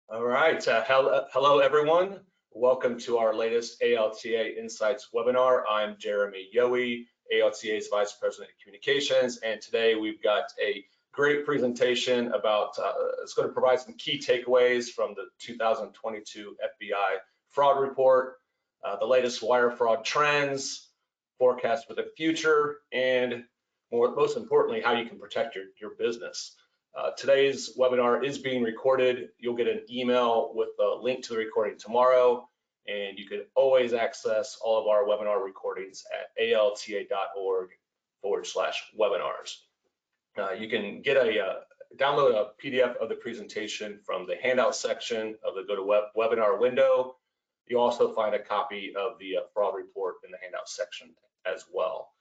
All right, hello everyone. Welcome to our latest ALTA Insights webinar. I'm Jeremy Yohe, ALTA's Vice President of Communications, and today we've got a great presentation about, it's going to provide some key takeaways from the 2022 FBI fraud report, the latest wire fraud trends, forecasts for the future, and most importantly, how you can protect your business. Today's webinar is being recorded. You'll get an email with a link to the recording tomorrow, and you can always access all of our webinar recordings at alta.org/webinars. You can get download a PDF of the presentation from the handout section of the GoToWebinar window. You'll also find a copy of the fraud report in the handout section as well.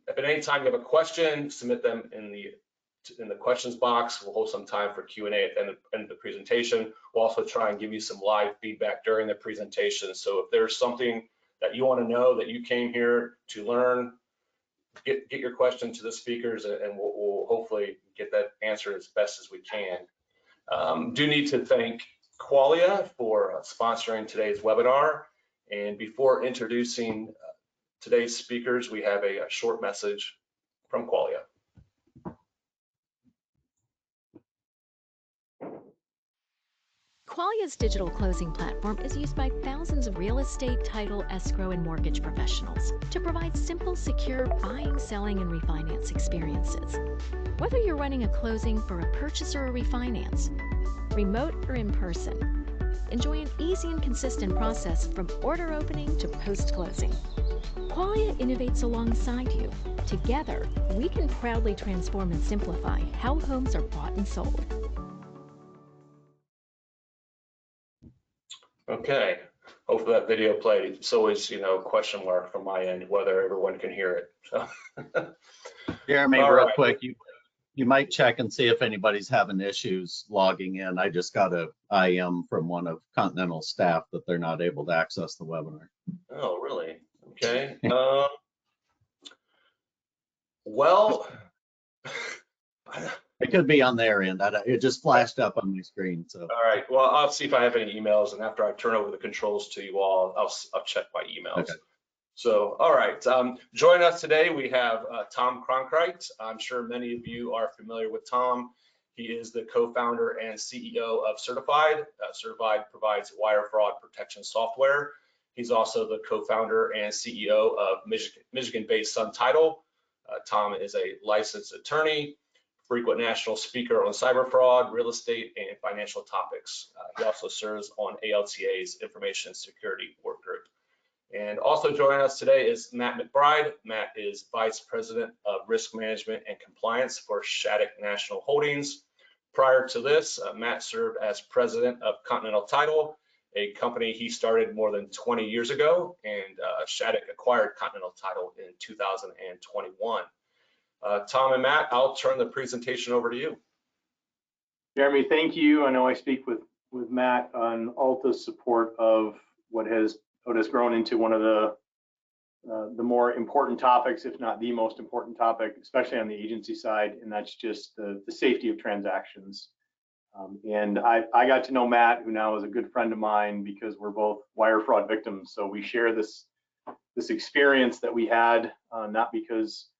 If at any time you have a question, submit them in the questions box. We'll hold some time for Q&A at the end of the presentation. We'll also try and give you some live feedback during the presentation. So if there's something that you want to know that you came here to learn, get your question to the speakers, and we'll hopefully get that answered as best as we can. Do need to thank Qualia for sponsoring today's webinar. And before introducing today's speakers, we have a short message from Qualia. Qualia's digital closing platform is used by thousands of real estate, title, escrow, and mortgage professionals to provide simple, secure buying, selling, and refinance experiences. Whether you're running a closing for a purchase or a refinance, remote or in person, enjoy an easy and consistent process from order opening to post-closing. Qualia innovates alongside you. Together, we can proudly transform and simplify how homes are bought and sold. Okay, hopefully that video played. It's always, question mark from my end whether everyone can hear it. So. Jeremy, real quick, you might check and see if anybody's having issues logging in. I just got a IM from one of Continental staff that they're not able to access the webinar. Oh, really? Okay. Well, it could be on their end. It just flashed up on my screen. So. All right. Well, I'll see if I have any emails, and after I turn over the controls to you all, I'll check my emails. Okay. So, all right. Joining us today, we have Tom Cronkrite. I'm sure many of you are familiar with Tom. He is the co-founder and CEO of Certified. Certified provides wire fraud protection software. He's also the co-founder and CEO of Michigan-based Sun Title. Tom is a licensed attorney, frequent national speaker on cyber fraud, real estate, and financial topics. He also serves on ALTA's Information Security Work Group. And also joining us today is Matt McBride. Matt is Vice President of Risk Management and Compliance for Shattuck National Holdings. Prior to this, Matt served as President of Continental Title, a company he started more than 20 years ago, and Shattuck acquired Continental Title in 2021. Tom and Matt, I'll turn the presentation over to you. Jeremy, thank you. I know I speak with Matt on ALTA's support of what has grown into one of the more important topics, if not the most important topic, especially on the agency side, and that's just the safety of transactions. And I got to know Matt, who now is a good friend of mine, because we're both wire fraud victims. So we share this experience that we had, not because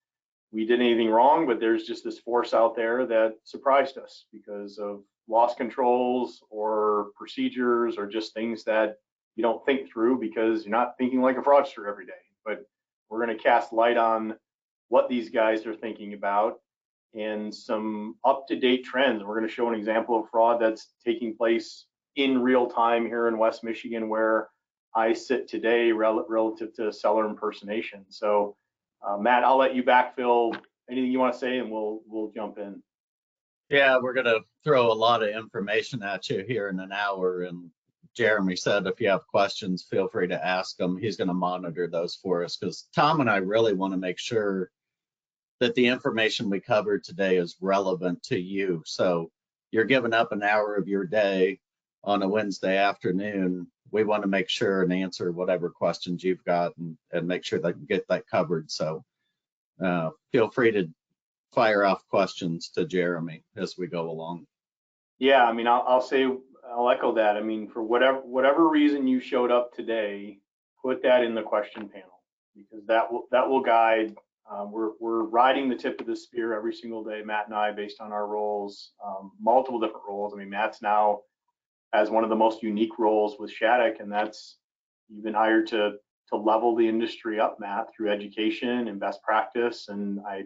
we did anything wrong, but there's just this force out there that surprised us because of loss controls or procedures or just things that you don't think through because you're not thinking like a fraudster every day. But we're going to cast light on what these guys are thinking about and some up-to-date trends. We're going to show an example of fraud that's taking place in real time here in West Michigan, where I sit today relative to seller impersonation. So Matt, I'll let you backfill anything you want to say, and we'll jump in. Yeah, we're going to throw a lot of information at you here in an hour. And Jeremy said, if you have questions, feel free to ask him. He's going to monitor those for us, because Tom and I really want to make sure that the information we covered today is relevant to you. So you're giving up an hour of your day on a Wednesday afternoon. We want to make sure and answer whatever questions you've got and make sure that you get that covered. So feel free to fire off questions to Jeremy as we go along. Yeah, I mean, I'll say I'll echo that. I mean, for whatever reason you showed up today, put that in the question panel, because that will guide. We're riding the tip of the spear every single day, Matt and I, based on our roles, multiple different roles. I mean, Matt's now has one of the most unique roles with Shattuck, and that's you've been hired to level the industry up, Matt, through education and best practice. And I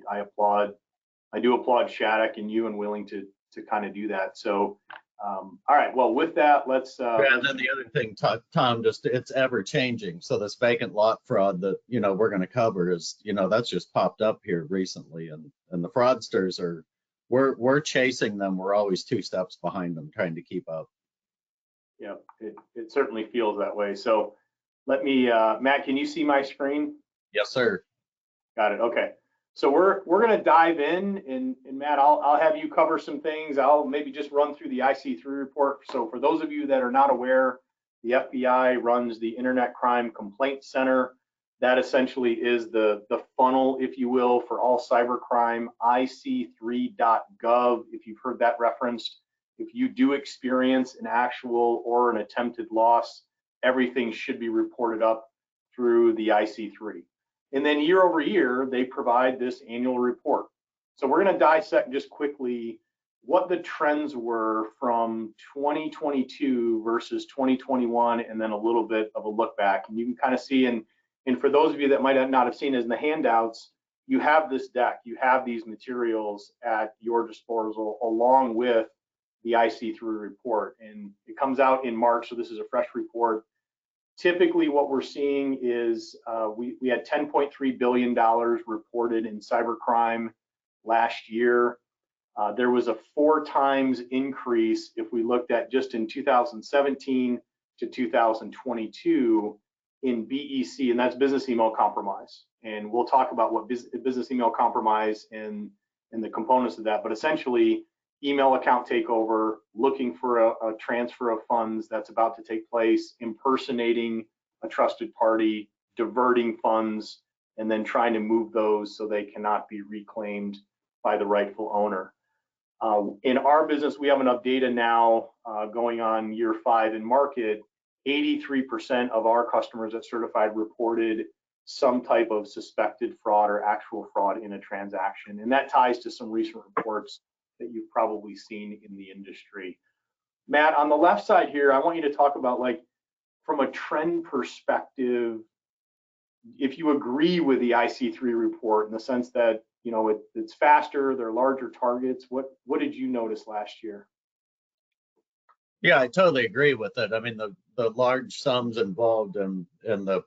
do applaud Shattuck and you and willing to kind of do that. So, all right, well, with that, let's. And then the other thing, Tom, just it's ever changing. So this vacant lot fraud that, we're going to cover is, that's just popped up here recently, and the fraudsters we're chasing them. We're always 2 steps behind them, trying to keep up. Yeah, it certainly feels that way. So let me, Matt, can you see my screen? Yes, sir. Got it. Okay. So we're going to dive in, and Matt, I'll have you cover some things. I'll maybe just run through the IC3 report. So for those of you that are not aware, the FBI runs the Internet Crime Complaint Center. That essentially is the funnel, if you will, for all cybercrime. IC3.gov, if you've heard that referenced. If you do experience an actual or an attempted loss, everything should be reported up through the IC3. And then year over year, they provide this annual report. So we're going to dissect just quickly what the trends were from 2022 versus 2021, and then a little bit of a look back. And you can kind of see, and for those of you that might not have seen it in the handouts, you have this deck, you have these materials at your disposal along with the IC3 report. And it comes out in March, so this is a fresh report. Typically what we're seeing is we had $10.3 billion reported in cybercrime last year. There was a 4 times increase if we looked at just in 2017 to 2022 in BEC, and that's business email compromise. And we'll talk about what business email compromise and the components of that, but essentially email account takeover, looking for a transfer of funds that's about to take place, impersonating a trusted party, diverting funds, and then trying to move those so they cannot be reclaimed by the rightful owner. In our business, we have enough data now going on year 5 in market. 83% of our customers at Certified reported some type of suspected fraud or actual fraud in a transaction. And that ties to some recent reports that you've probably seen in the industry. Matt, on the left side here, I want you to talk about, like, from a trend perspective, if you agree with the IC3 report in the sense that, it's faster, they're larger targets. What did you notice last year? Yeah, I totally agree with it. I mean, the large sums involved in the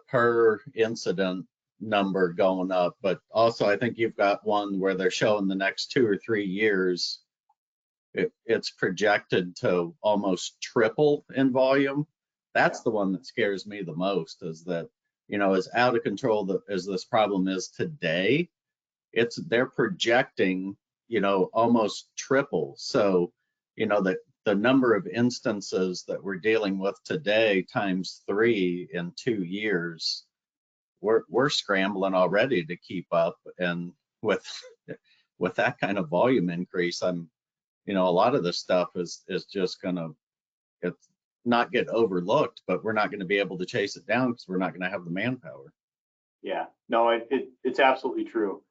per incident number going up, but also I think you've got one where they're showing the next 2 or 3 years it's projected to almost triple in volume. That's the one that scares me the most, is that, as out of control as this problem is today, they're projecting, almost triple. So, the number of instances that we're dealing with today times 3 in 2 years, we're scrambling already to keep up. And with that kind of volume increase, a lot of this stuff is just gonna not get overlooked, but we're not going to be able to chase it down because we're not going to have the manpower. Yeah, no, it's absolutely true.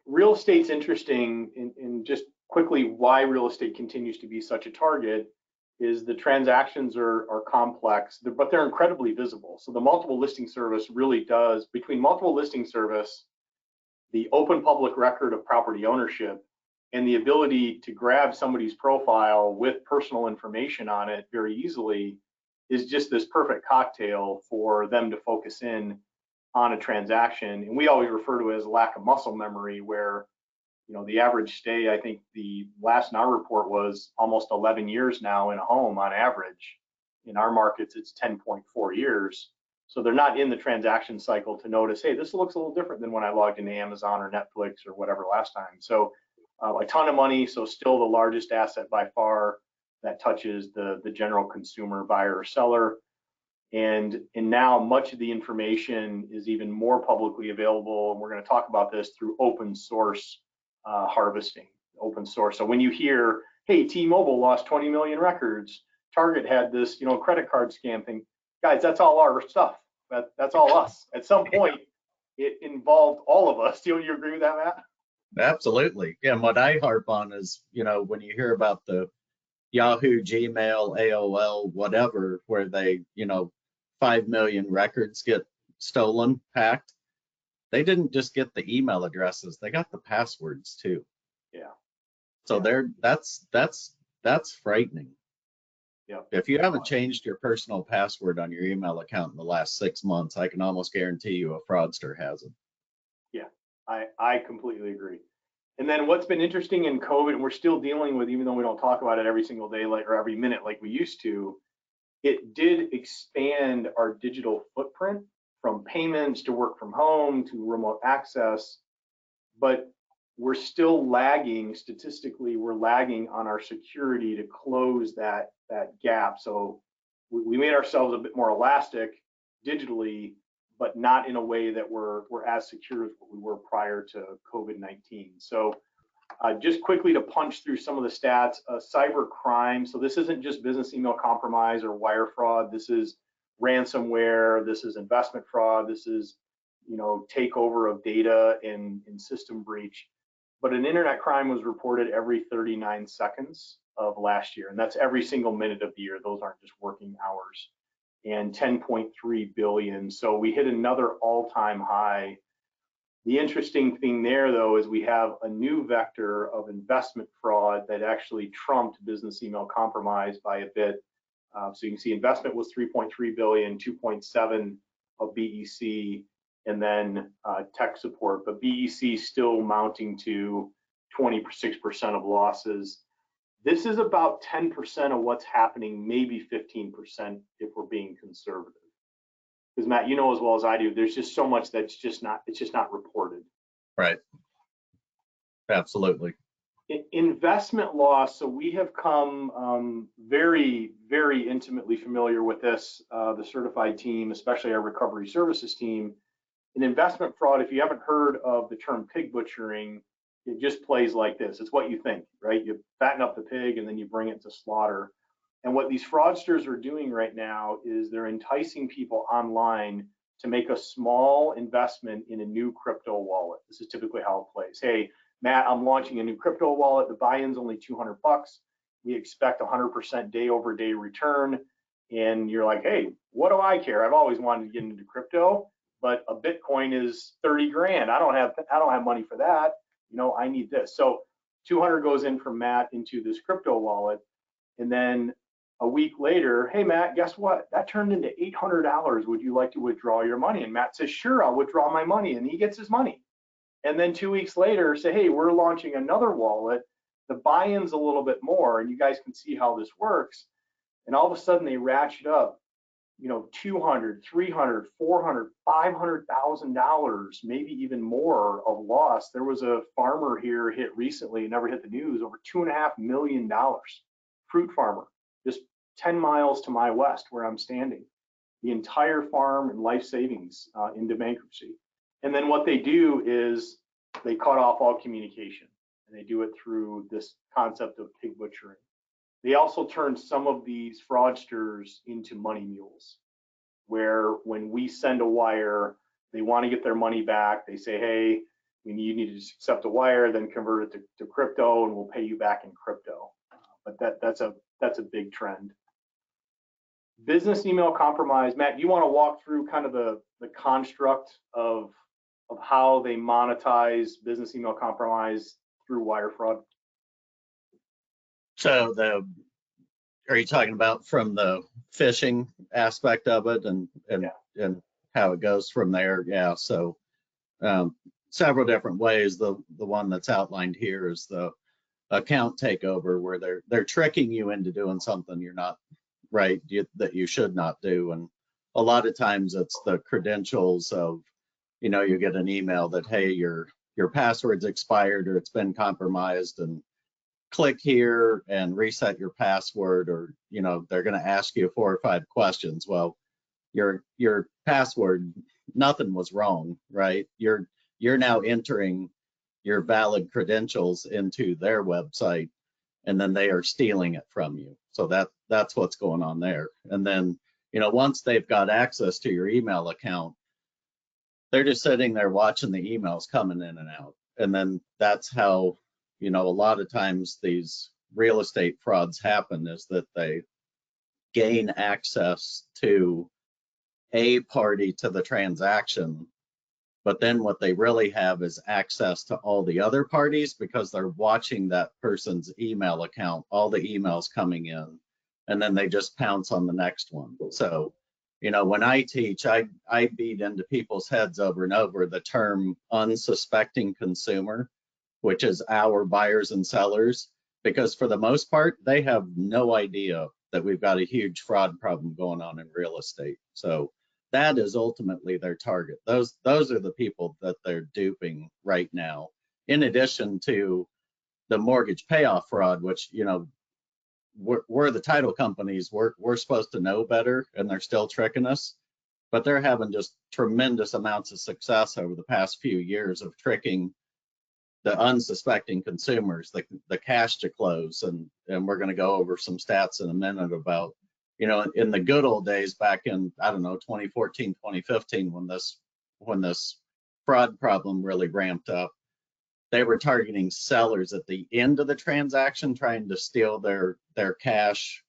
Real estate's interesting, and just quickly why real estate continues to be such a target is the transactions are complex, but they're incredibly visible. So the multiple listing service really does, between multiple listing service, the open public record of property ownership, and the ability to grab somebody's profile with personal information on it very easily, is just this perfect cocktail for them to focus in on a transaction. And we always refer to it as a lack of muscle memory, where the average stay, I think the last in our report was almost 11 years now in a home on average. In our markets, it's 10.4 years. So they're not in the transaction cycle to notice, hey, this looks a little different than when I logged into Amazon or Netflix or whatever last time. So a ton of money, so still the largest asset by far that touches the general consumer buyer or seller. And now much of the information is even more publicly available. And we're going to talk about this through open source harvesting, open source. So when you hear, hey, T-Mobile lost 20 million records, Target had this, credit card scam thing. Guys, that's all our stuff. That's all us. At some point, it involved all of us. Do you agree with that, Matt? Absolutely. Yeah, and what I harp on is, when you hear about the Yahoo, Gmail, AOL, whatever, where they, 5 million records get stolen, hacked, they didn't just get the email addresses, they got the passwords too. Yeah. So that's frightening. Yeah. If you haven't changed your personal password on your email account in the last 6 months, I can almost guarantee you a fraudster hasn't. Yeah, I completely agree. And then what's been interesting in COVID, and we're still dealing with, even though we don't talk about it every single day or every minute like we used to, it did expand our digital footprint from payments to work from home to remote access, but we're still lagging, statistically, we're lagging on our security to close that gap. So we made ourselves a bit more elastic digitally, but not in a way that we're as secure as what we were prior to COVID-19. So just quickly to punch through some of the stats, cyber crime. So this isn't just business email compromise or wire fraud. This is ransomware. This is investment fraud. This is, takeover of data and system breach. But an internet crime was reported every 39 seconds of last year, and that's every single minute of the year. Those aren't just working hours. And 10.3 billion. So we hit another all-time high. The interesting thing there, though, is we have a new vector of investment fraud that actually trumped business email compromise by a bit. So you can see investment was 3.3 billion, 2.7 of BEC, and then tech support. But BEC still mounting to 26% of losses. This is about 10% of what's happening, maybe 15% if we're being conservative. Because Matt, you know as well as I do, there's just so much that's just not reported. Right. Absolutely. Investment loss. So we have come very, very intimately familiar with this, the certified team, especially our recovery services team. In investment fraud, if you haven't heard of the term pig butchering, it just plays like this. It's what you think, right? You fatten up the pig and then you bring it to slaughter. And what these fraudsters are doing right now is they're enticing people online to make a small investment in a new crypto wallet. This is typically how it plays. Hey, Matt, I'm launching a new crypto wallet. The buy-in's only $200. We expect 100% day-over-day return. And you're like, hey, what do I care? I've always wanted to get into crypto, but a Bitcoin is 30 grand. I don't have money for that. I need this. So 200 goes in from Matt into this crypto wallet, and then a week later, hey Matt, guess what? That turned into $800. Would you like to withdraw your money? And Matt says, sure, I'll withdraw my money, and he gets his money. And then 2 weeks later, say, hey, we're launching another wallet. The buy-in's a little bit more, and you guys can see how this works. And all of a sudden, they ratchet up, $200, $300, $400, $500,000, maybe even more of loss. There was a farmer here hit recently, never hit the news, over $2.5 million. Fruit farmer, just 10 miles to my west where I'm standing. The entire farm and life savings into bankruptcy. And then what they do is they cut off all communication, and they do it through this concept of pig butchering. They also turn some of these fraudsters into money mules, where when we send a wire, they want to get their money back. They say, hey, you need to just accept a wire, then convert it to crypto, and we'll pay you back in crypto. But that's a big trend. Business email compromise. Matt, do you want to walk through kind of the construct of how they monetize business email compromise through wire fraud? So are you talking about from the phishing aspect of it and how it goes from there? Yeah. So several different ways. The one that's outlined here is the account takeover, where they're tricking you into doing something you're not right, that you should not do. And a lot of times it's the credentials of, you get an email that, hey, your password's expired or it's been compromised, and click here and reset your password, or they're going to ask you 4 or 5 questions. Well, your password, nothing was wrong, right? You're now entering your valid credentials into their website, and then they are stealing it from you. So that's what's going on there. And then, once they've got access to your email account, they're just sitting there watching the emails coming in and out. And then that's how, a lot of times these real estate frauds happen, is that they gain access to a party to the transaction, but then what they really have is access to all the other parties, because they're watching that person's email account, all the emails coming in, and then they just pounce on the next one. So, when I teach, I beat into people's heads over and over the term unsuspecting consumer, which is our buyers and sellers, because for the most part, they have no idea that we've got a huge fraud problem going on in real estate. So that is ultimately their target. Those are the people that they're duping right now, in addition to the mortgage payoff fraud, which, we're the title companies, we're supposed to know better, and they're still tricking us. But they're having just tremendous amounts of success over the past few years of tricking the unsuspecting consumers, the cash to close. And we're going to go over some stats in a minute about, in the good old days back in, 2014, 2015, when this fraud problem really ramped up, they were targeting sellers at the end of the transaction, trying to steal their cash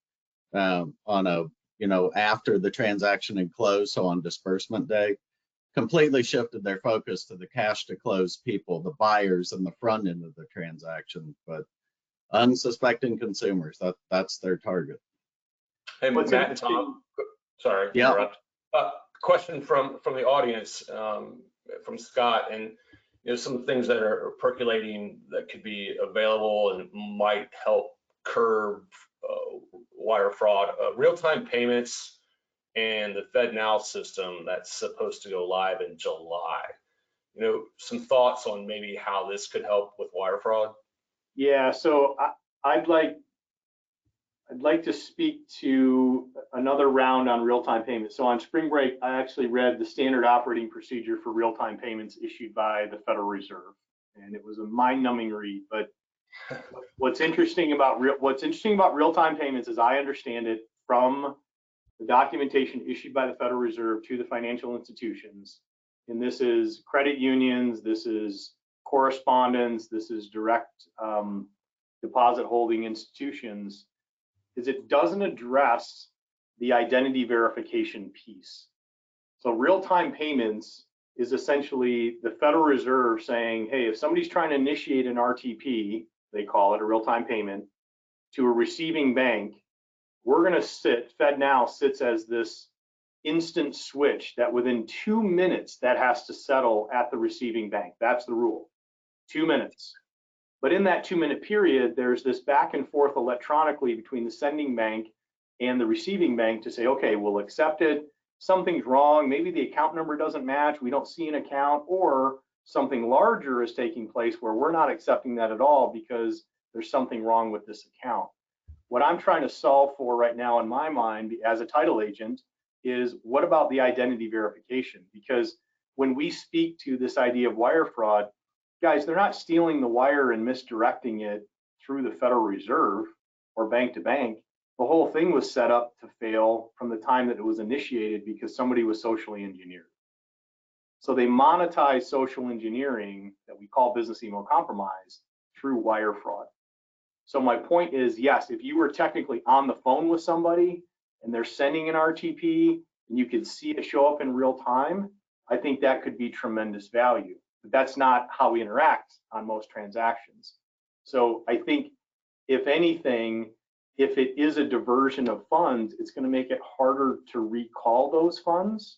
on a, after the transaction had closed, so on disbursement day. Completely shifted their focus to the cash to close people, the buyers in the front end of the transaction. But unsuspecting consumers, that's their target. Hey, Matt and Tom, sorry to interrupt. Question from the audience, from Scott, and some things that are percolating that could be available and might help curb wire fraud. Real-time payments and the FedNow system that's supposed to go live in July. Some thoughts on maybe how this could help with wire fraud? Yeah, so I'd like to speak to another round on real-time payments. So on spring break, I actually read the standard operating procedure for real-time payments issued by the Federal Reserve, and it was a mind-numbing read. But what's interesting about real-time payments, as I understand it, from the documentation issued by the Federal Reserve to the financial institutions, and this is credit unions, this is correspondents, this is direct deposit holding institutions, is it doesn't address the identity verification piece. So real-time payments is essentially the Federal Reserve saying, hey, if somebody's trying to initiate an RTP, they call it a real-time payment, to a receiving bank, we're going to FedNow sits as this instant switch that within 2 minutes that has to settle at the receiving bank. That's the rule, 2 minutes. But in that 2 minute period, there's this back and forth electronically between the sending bank and the receiving bank to say, okay, we'll accept it. Something's wrong. Maybe the account number doesn't match. We don't see an account, or something larger is taking place where we're not accepting that at all because there's something wrong with this account. What I'm trying to solve for right now in my mind as a title agent is, what about the identity verification? Because when we speak to this idea of wire fraud, guys, they're not stealing the wire and misdirecting it through the Federal Reserve or bank to bank. The whole thing was set up to fail from the time that it was initiated because somebody was socially engineered. So they monetize social engineering that we call business email compromise through wire fraud. So my point is, yes, if you were technically on the phone with somebody and they're sending an RTP and you could see it show up in real time, I think that could be tremendous value. But that's not how we interact on most transactions. So I think, if anything, if it is a diversion of funds, it's going to make it harder to recall those funds,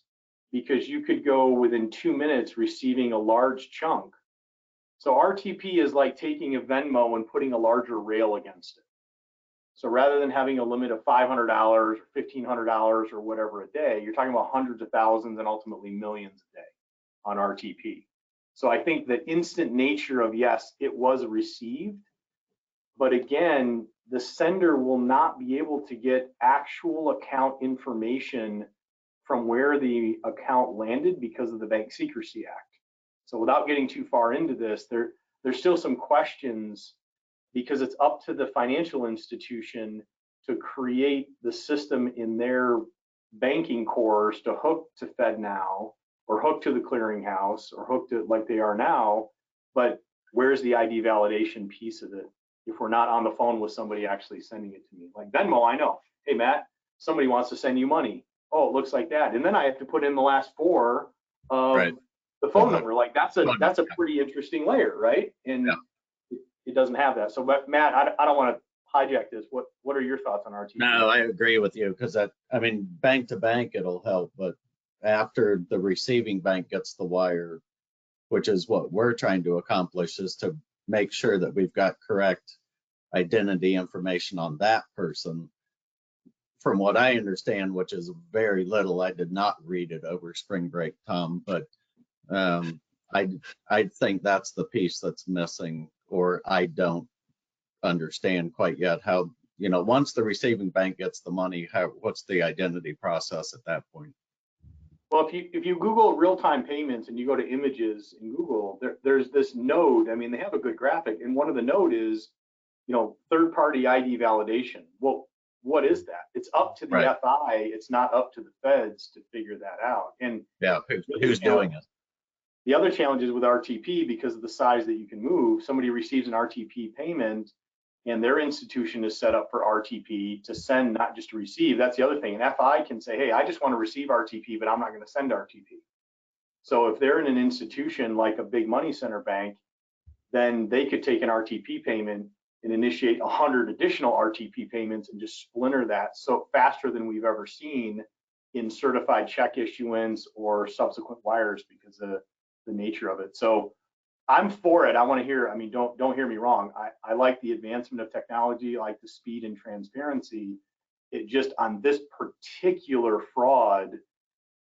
because you could go within 2 minutes receiving a large chunk. So RTP is like taking a Venmo and putting a larger rail against it. So rather than having a limit of $500 or $1,500 or whatever a day, you're talking about hundreds of thousands and ultimately millions a day on RTP. So I think the instant nature of, yes, it was received, but again, the sender will not be able to get actual account information from where the account landed because of the Bank Secrecy Act. So without getting too far into this, there's still some questions, because it's up to the financial institution to create the system in their banking cores to hook to FedNow or hook to the clearinghouse or hook to like they are now, but where's the ID validation piece of it if we're not on the phone with somebody actually sending it to me? Like Venmo, I know, hey Matt, somebody wants to send you money. Oh, it looks like that. And then I have to put in the last four of the phone number. Like that's a pretty interesting layer, right? And it doesn't have that. So, but Matt, I don't want to hijack this. What are your thoughts on RTP? No, I agree with you because I mean, bank to bank, it'll help, but after the receiving bank gets the wire, which is what we're trying to accomplish, is to make sure that we've got correct identity information on that person. From what I understand, which is very little, I did not read it over spring break, Tom, but I think that's the piece that's missing, or I don't understand quite yet how, you know, once the receiving bank gets the money, what's the identity process at that point? Well, if you Google real-time payments and you go to images in Google, there's this node. I mean, they have a good graphic, and one of the node is, you know, third-party ID validation. Well, what is that? It's up to the FI. It's not up to the feds to figure that out. And yeah, who's doing it? The other challenge is with RTP, because of the size that you can move. Somebody receives an RTP payment, and their institution is set up for RTP to send, not just to receive. That's the other thing. An FI can say, hey, I just want to receive RTP, but I'm not going to send RTP. So if they're in an institution like a big money center bank, then they could take an RTP payment and initiate 100 additional RTP payments and just splinter that so faster than we've ever seen in certified check issuance or subsequent wires because of the nature of it. So I'm for it. I want to hear, I mean, don't hear me wrong. I like the advancement of technology. I like the speed and transparency. It just, on this particular fraud,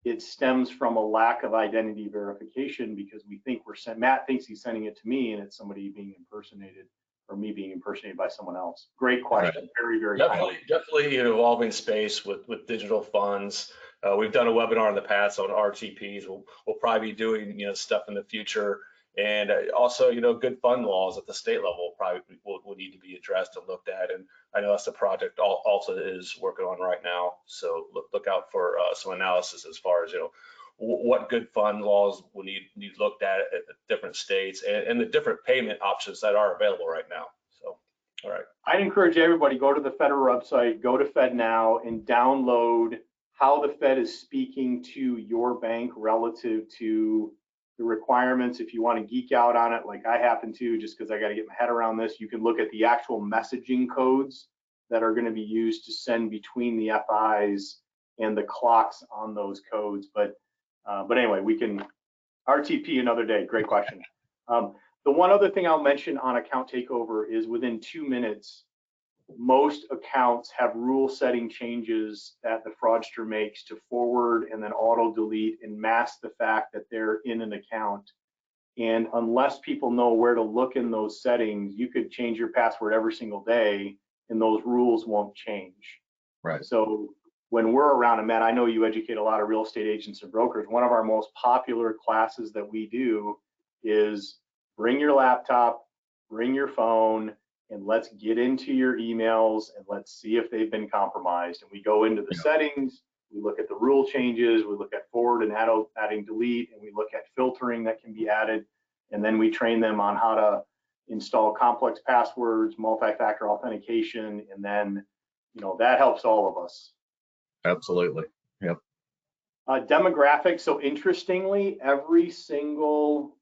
it stems from a lack of identity verification because we think Matt thinks he's sending it to me and it's somebody being impersonated or me being impersonated by someone else. Great question. Very, very definitely an evolving space with digital funds. We've done a webinar in the past on RTPs. We'll probably be doing, you know, stuff in the future. And also, you know, good fund laws at the state level probably will need to be addressed and looked at. And I know that's a project ALTA is working on right now. So look out for some analysis as far as, you know, what good fund laws will need looked at different states and the different payment options that are available right now. So, all right. I'd encourage everybody, go to the federal website, go to FedNow and download how the Fed is speaking to your bank relative to the requirements. If you want to geek out on it, like I happen to, just because I got to get my head around this, you can look at the actual messaging codes that are going to be used to send between the FIs and the clocks on those codes. But anyway, we can RTP another day. Great question. The one other thing I'll mention on account takeover is within 2 minutes, most accounts have rule setting changes that the fraudster makes to forward and then auto delete and mask the fact that they're in an account. And unless people know where to look in those settings, you could change your password every single day and those rules won't change. Right. So when we're around, and Matt, I know you educate a lot of real estate agents and brokers. One of our most popular classes that we do is bring your laptop, bring your phone, and let's get into your emails and let's see if they've been compromised. And we go into the settings, we look at the rule changes, we look at forward and adding delete, and we look at filtering that can be added. And then we train them on how to install complex passwords, multi-factor authentication, and then, you know, that helps all of us. Absolutely. Yep. Demographics. So interestingly, every single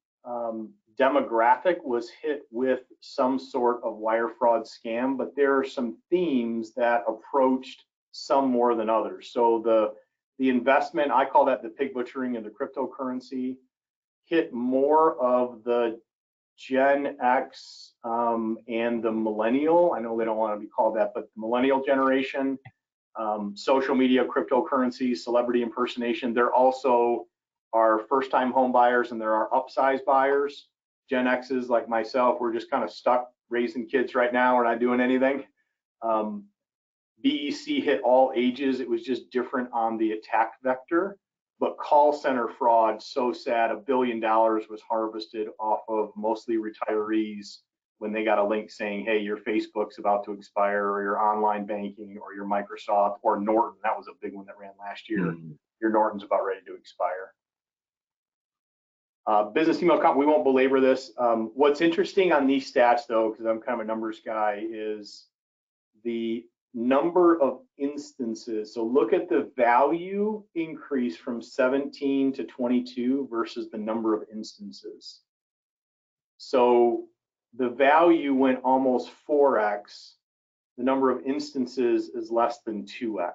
demographic was hit with some sort of wire fraud scam, but there are some themes that approached some more than others. So the investment, I call that the pig butchering of the cryptocurrency, hit more of the Gen X and the millennial. I know they don't want to be called that, but the millennial generation. Social media, cryptocurrency, celebrity impersonation. There also are first-time home buyers and there are upsize buyers. Gen X's like myself, we're just kind of stuck raising kids right now. We're not doing anything. BEC hit all ages. It was just different on the attack vector. But call center fraud, so sad. $1 billion was harvested off of mostly retirees when they got a link saying, hey, your Facebook's about to expire, or your online banking, or your Microsoft, or Norton. That was a big one that ran last year. Your Norton's about ready to expire. Business email account, we won't belabor this. What's interesting on these stats, though, because I'm kind of a numbers guy, is the number of instances. So look at the value increase from 17 to 22 versus the number of instances. So the value went almost 4x. The number of instances is less than 2x.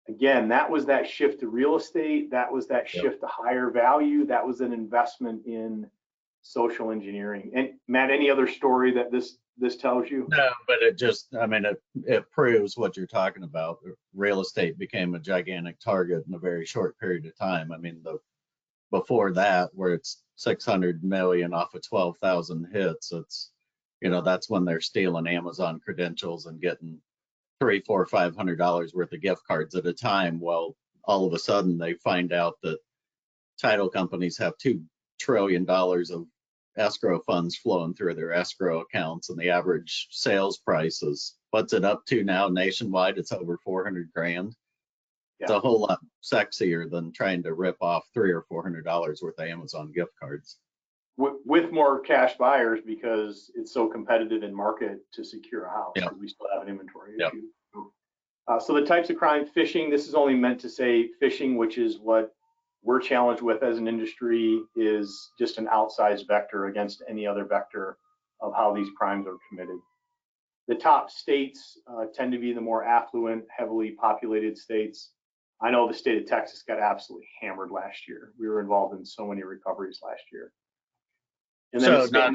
Again, that was that shift to real estate. That was that shift to higher value. That was an investment in social engineering. And Matt, any other story that this tells you? No, but it just, I mean, it proves what you're talking about. Real estate became a gigantic target in a very short period of time. I mean, before that, where it's 600 million off of 12,000 hits, it's, you know, that's when they're stealing Amazon credentials and getting $300, $400, $500 worth of gift cards at a time. Well, all of a sudden they find out that title companies have $2 trillion of escrow funds flowing through their escrow accounts, and the average sales price is, what's it up to now nationwide? It's over 400 grand. It's a whole lot sexier than trying to rip off $300 or $400 worth of Amazon gift cards. With more cash buyers, because it's so competitive in market to secure a house, because we still have an inventory issue. So the types of crime, phishing, this is only meant to say phishing, which is what we're challenged with as an industry, is just an outsized vector against any other vector of how these crimes are committed. The top states tend to be the more affluent, heavily populated states. I know the state of Texas got absolutely hammered last year. We were involved in so many recoveries last year. And then so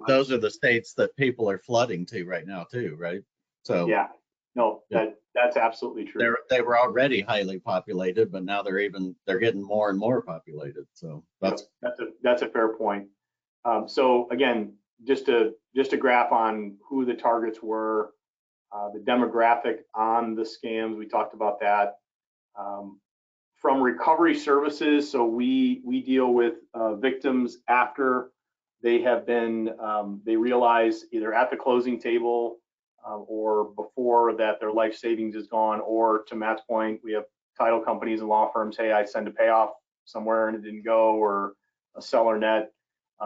those are the states that people are flooding to right now too, right? So yeah, no, that's absolutely true. They were already highly populated, but now they're getting more and more populated. So that's a fair point. So again, just a graph on who the targets were, the demographic on the scams. We talked about that. From recovery services, so we deal with victims after they have been, they realize either at the closing table or before that their life savings is gone, or to Matt's point, we have title companies and law firms, hey, I sent a payoff somewhere and it didn't go, or a seller net.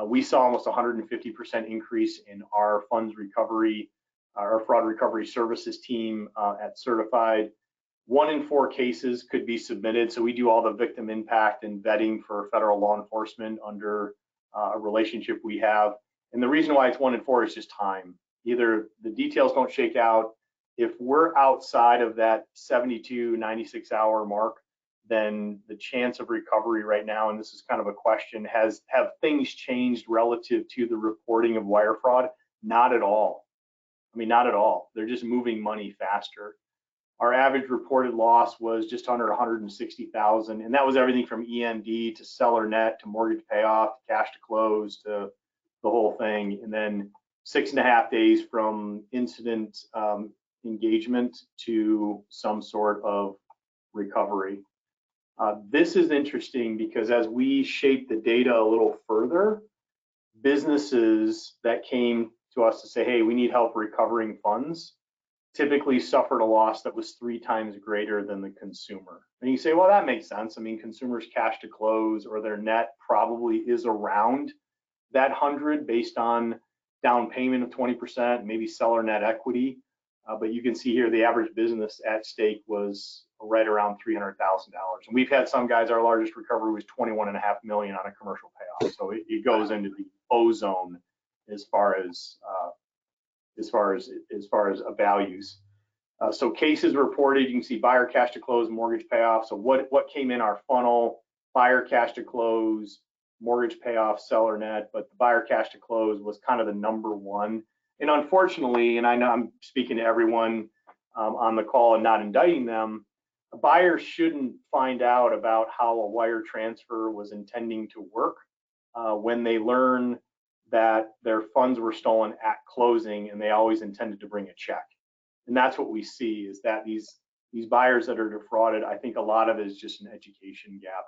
We saw almost 150% increase in our funds recovery, our fraud recovery services team at Certified. 1 in 4 cases could be submitted. So we do all the victim impact and vetting for federal law enforcement under a relationship we have. And the reason why it's 1 in 4 is just time. Either the details don't shake out. If we're outside of that 72, 96 hour mark, then the chance of recovery right now, and this is kind of a question, have things changed relative to the reporting of wire fraud? Not at all. I mean, not at all. They're just moving money faster. Our average reported loss was just under 160,000, and that was everything from EMD to seller net to mortgage payoff to cash to close to the whole thing. And then 6.5 days from incident engagement to some sort of recovery. This is interesting because as we shape the data a little further, businesses that came to us to say, hey, we need help recovering funds, typically suffered a loss that was 3 times greater than the consumer. And you say, well, that makes sense. I mean, consumers' cash to close or their net probably is around that 100 based on down payment of 20%, maybe seller net equity. But you can see here the average business at stake was right around $300,000. And we've had some guys, our largest recovery was 21.5 million on a commercial payoff. So it goes into the ozone as far as values. So cases reported, you can see buyer cash to close, mortgage payoff. So what came in our funnel, buyer cash to close, mortgage payoff, seller net, but the buyer cash to close was kind of the #1. And unfortunately, and I know I'm speaking to everyone on the call and not indicting them, a buyer shouldn't find out about how a wire transfer was intending to work when they learn that their funds were stolen at closing and they always intended to bring a check. And that's what we see, is that these buyers that are defrauded, I think a lot of it is just an education gap.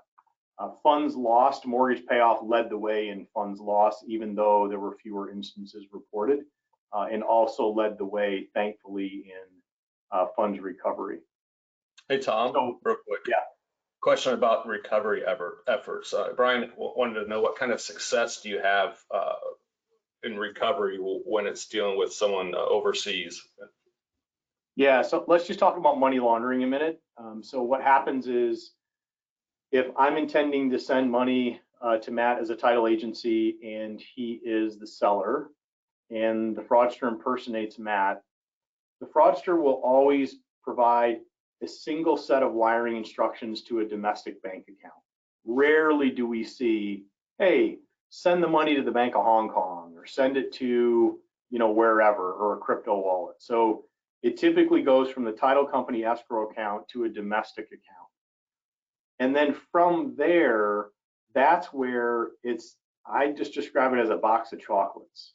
Funds lost, mortgage payoff led the way in funds lost, even though there were fewer instances reported, and also led the way, thankfully, in funds recovery. Hey, Tom, So, real quick. yeah. Question about recovery efforts. Brian wanted to know what kind of success do you have in recovery when it's dealing with someone overseas? Yeah, so let's just talk about money laundering a minute. So what happens is, if I'm intending to send money to Matt as a title agency and he is the seller and the fraudster impersonates Matt, the fraudster will always provide a single set of wiring instructions to a domestic bank account. Rarely do we see, hey, send the money to the Bank of Hong Kong or send it to, wherever, or a crypto wallet. So it typically goes from the title company escrow account to a domestic account. And then from there, that's where I just describe it as a box of chocolates.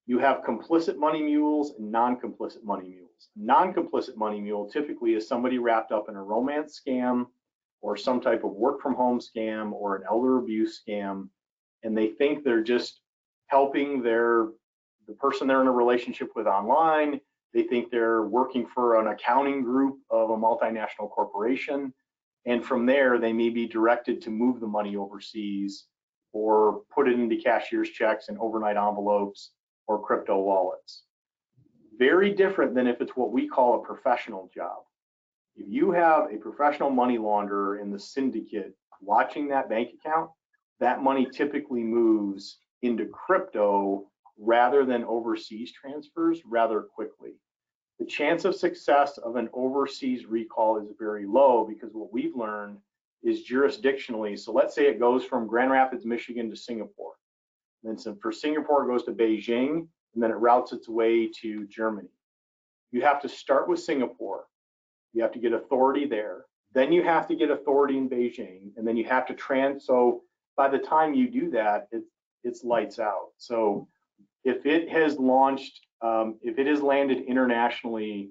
You have complicit money mules and non-complicit money mules. Non-complicit money mule typically is somebody wrapped up in a romance scam or some type of work from home scam or an elder abuse scam, and they think they're just helping the person they're in a relationship with online. They think they're working for an accounting group of a multinational corporation. And from there, they may be directed to move the money overseas or put it into cashier's checks and overnight envelopes or crypto wallets. Very different than if it's what we call a professional job. If you have a professional money launderer in the syndicate watching that bank account, that money typically moves into crypto rather than overseas transfers rather quickly. The chance of success of an overseas recall is very low because what we've learned is jurisdictionally. So let's say it goes from Grand Rapids, Michigan to Singapore. Then for Singapore, it goes to Beijing, and then it routes its way to Germany. You have to start with Singapore. You have to get authority there. Then you have to get authority in Beijing, and then you have to so by the time you do that, it's lights out. So if it has launched, if it has landed internationally,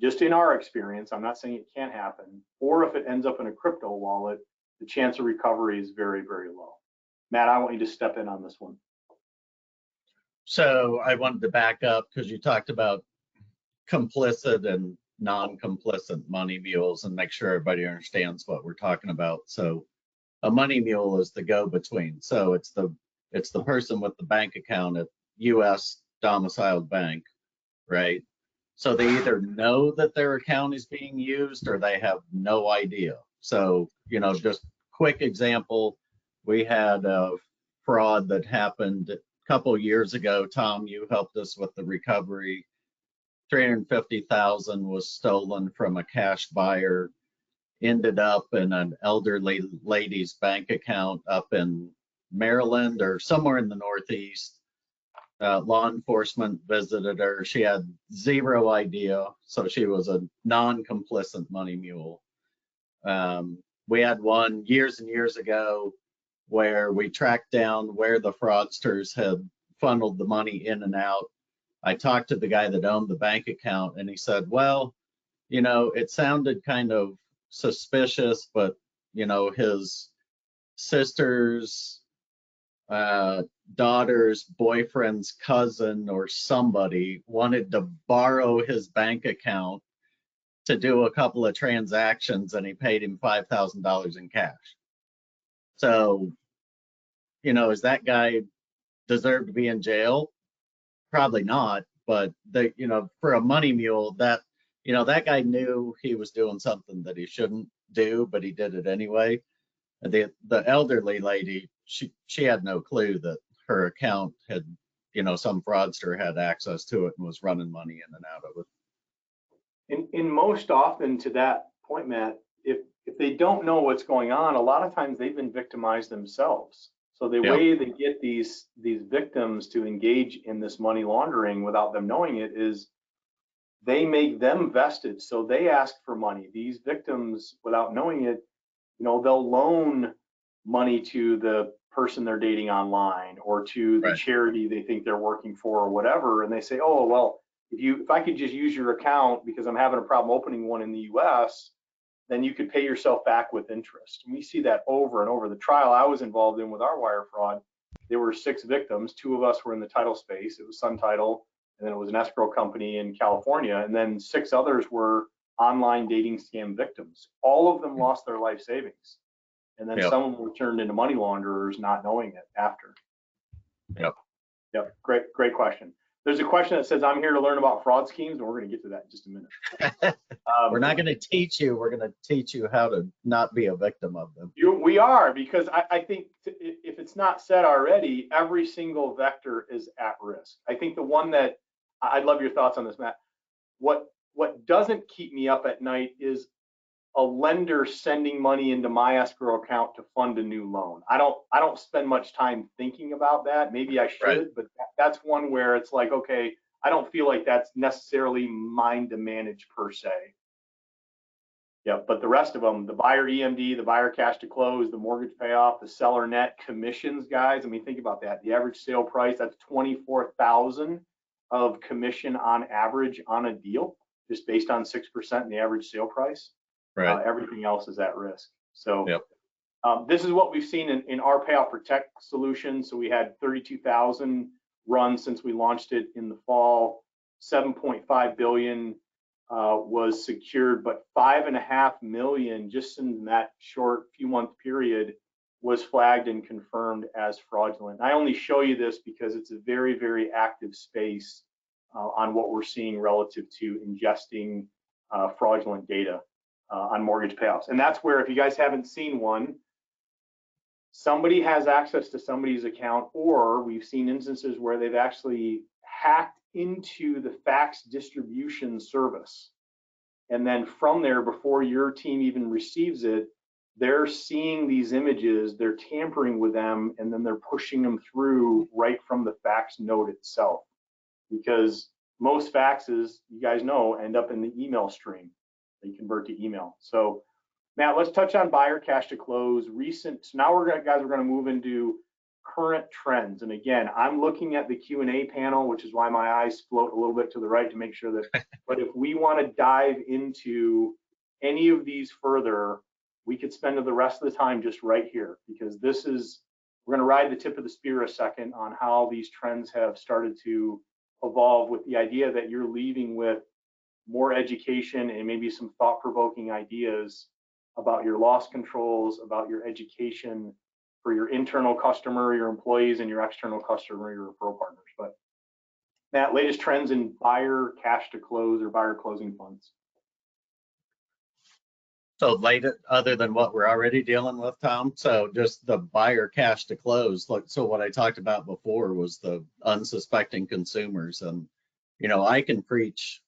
just in our experience, I'm not saying it can't happen, or if it ends up in a crypto wallet, the chance of recovery is very, very low. Matt, I want you to step in on this one. So I wanted to back up because you talked about complicit and non-complicit money mules and make sure everybody understands what we're talking about. So a money mule is the go-between. So it's the person with the bank account at U.S. domiciled bank, right? So they either know that their account is being used or they have no idea. So, just quick example, we had a fraud that happened a couple years ago. Tom, you helped us with the recovery. $350,000 was stolen from a cash buyer, ended up in an elderly lady's bank account up in Maryland or somewhere in the Northeast. Law enforcement visited her. She had zero idea, so she was a non-complicit money mule. We had one years and years ago where we tracked down where the fraudsters had funneled the money in and out. I talked to the guy that owned the bank account, and he said, well, it sounded kind of suspicious, but, his sister's daughter's boyfriend's cousin or somebody wanted to borrow his bank account to do a couple of transactions, and he paid him $5,000 in cash. So, is that guy deserve to be in jail? Probably not, but for a money mule, that guy knew he was doing something that he shouldn't do, but he did it anyway. The elderly lady, she had no clue that her account had, some fraudster had access to it and was running money in and out of it. And most often, to that point, Matt, if they don't know what's going on, a lot of times they've been victimized themselves. So the way they get these victims to engage in this money laundering without them knowing it is they make them vested. So they ask for money. These victims, without knowing it, they'll loan money to the person they're dating online or to the charity they think they're working for or whatever. And they say, oh, well, if I could just use your account because I'm having a problem opening one in the US, then you could pay yourself back with interest. And we see that over and over. The trial I was involved in with our wire fraud, there were 6 victims. 2 of us were in the title space. It was Sun Title, and then it was an escrow company in California, and then 6 others were online dating scam victims. All of them lost their life savings, and then some of them were turned into money launderers, not knowing it after. Yep. Great question. There's a question that says, I'm here to learn about fraud schemes, and we're going to get to that in just a minute. We're not going to teach you. We're going to teach you how to not be a victim of them. We are, because I think if it's not said already, every single vector is at risk. I think the one that I'd love your thoughts on this, Matt. What doesn't keep me up at night is a lender sending money into my escrow account to fund a new loan. I don't spend much time thinking about that. Maybe I should, right. But that's one where it's like, okay, I don't feel like that's necessarily mine to manage per se. Yeah, but the rest of them, the buyer EMD, the buyer cash to close, the mortgage payoff, the seller net commissions, guys. I mean, think about that. The average sale price, that's $24,000 of commission on average on a deal, just based on 6% in the average sale price. Right. Everything else is at risk. So this is what we've seen in our Payoff Protect solution. So we had 32,000 runs since we launched it in the fall. 7.5 billion was secured, but 5.5 million just in that short few month period was flagged and confirmed as fraudulent. I only show you this because it's a very, very active space on what we're seeing relative to ingesting fraudulent data on mortgage payoffs. And that's where, if you guys haven't seen one, somebody has access to somebody's account, or we've seen instances where they've actually hacked into the fax distribution service. And then from there, before your team even receives it, they're seeing these images, they're tampering with them, and then they're pushing them through right from the fax note itself. Because most faxes, you guys know, end up in the email stream. They convert to email. So Matt, let's touch on buyer cash to close recent. So now we're going to move into current trends. And again, I'm looking at the Q&A panel, which is why my eyes float a little bit to the right to make sure that, but if we want to dive into any of these further, we could spend the rest of the time just right here, because this is, we're going to ride the tip of the spear a second on how these trends have started to evolve, with the idea that you're leaving with more education and maybe some thought-provoking ideas about your loss controls, about your education for your internal customer, your employees, and your external customer, your referral partners. But Matt, latest trends in buyer cash to close or buyer closing funds. So other than what we're already dealing with, Tom, so just the buyer cash to close. Like, so what I talked about before was the unsuspecting consumers. And, you know, I can preach,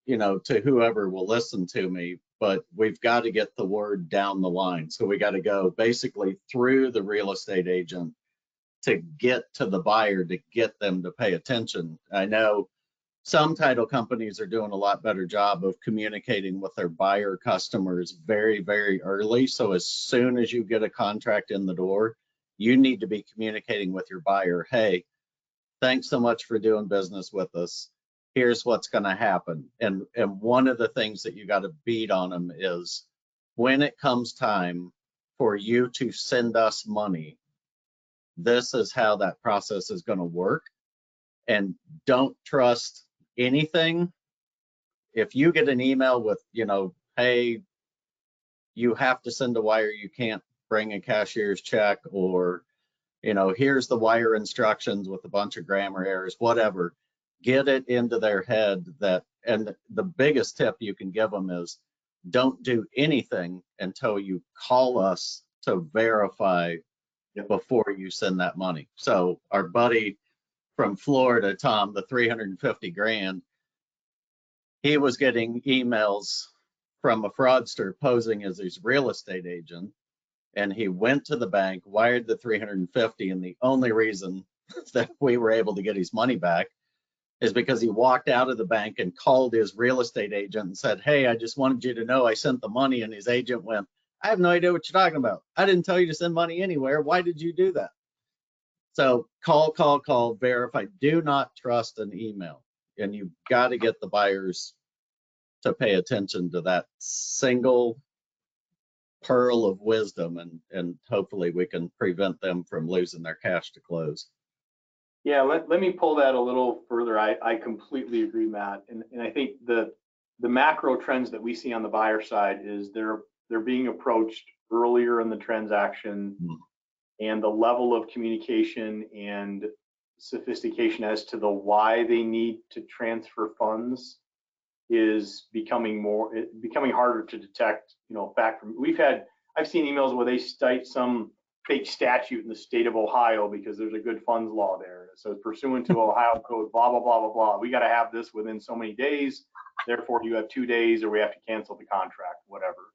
you know, to whoever will listen to me, but we've got to get the word down the line. So we got to go basically through the real estate agent to get to the buyer, to get them to pay attention. I know some title companies are doing a lot better job of communicating with their buyer customers very, very early. So as soon as you get a contract in the door, you need to be communicating with your buyer. Hey, thanks so much for doing business with us. Here's what's going to happen. And one of the things that you got to beat on them is, when it comes time for you to send us money, this is how that process is going to work. And don't trust anything. If you get an email with, you know, hey, you have to send a wire, you can't bring a cashier's check, or, you know, here's the wire instructions with a bunch of grammar errors, whatever. Get it into their head that, and the biggest tip you can give them is, don't do anything until you call us to verify before you send that money. So our buddy from Florida, Tom, the 350 grand, he was getting emails from a fraudster posing as his real estate agent, and he went to the bank, wired the 350, and the only reason that we were able to get his money back is because he walked out of the bank and called his real estate agent and said, hey, I just wanted you to know I sent the money. And his agent went, I have no idea what you're talking about. I didn't tell you to send money anywhere. Why did you do that? So call, verify. Do not trust an email. And you've got to get the buyers to pay attention to that single pearl of wisdom, and hopefully we can prevent them from losing their cash to close. Yeah, let me pull that a little further. I completely agree, Matt. And I think the macro trends that we see on the buyer side is they're being approached earlier in the transaction, and the level of communication and sophistication as to the why they need to transfer funds is becoming harder to detect. I've seen emails where they cite some fake statute in the state of Ohio because there's a good funds law there. So pursuant to Ohio code, blah, blah, blah, blah, blah. We got to have this within so many days. Therefore, you have 2 days or we have to cancel the contract, whatever.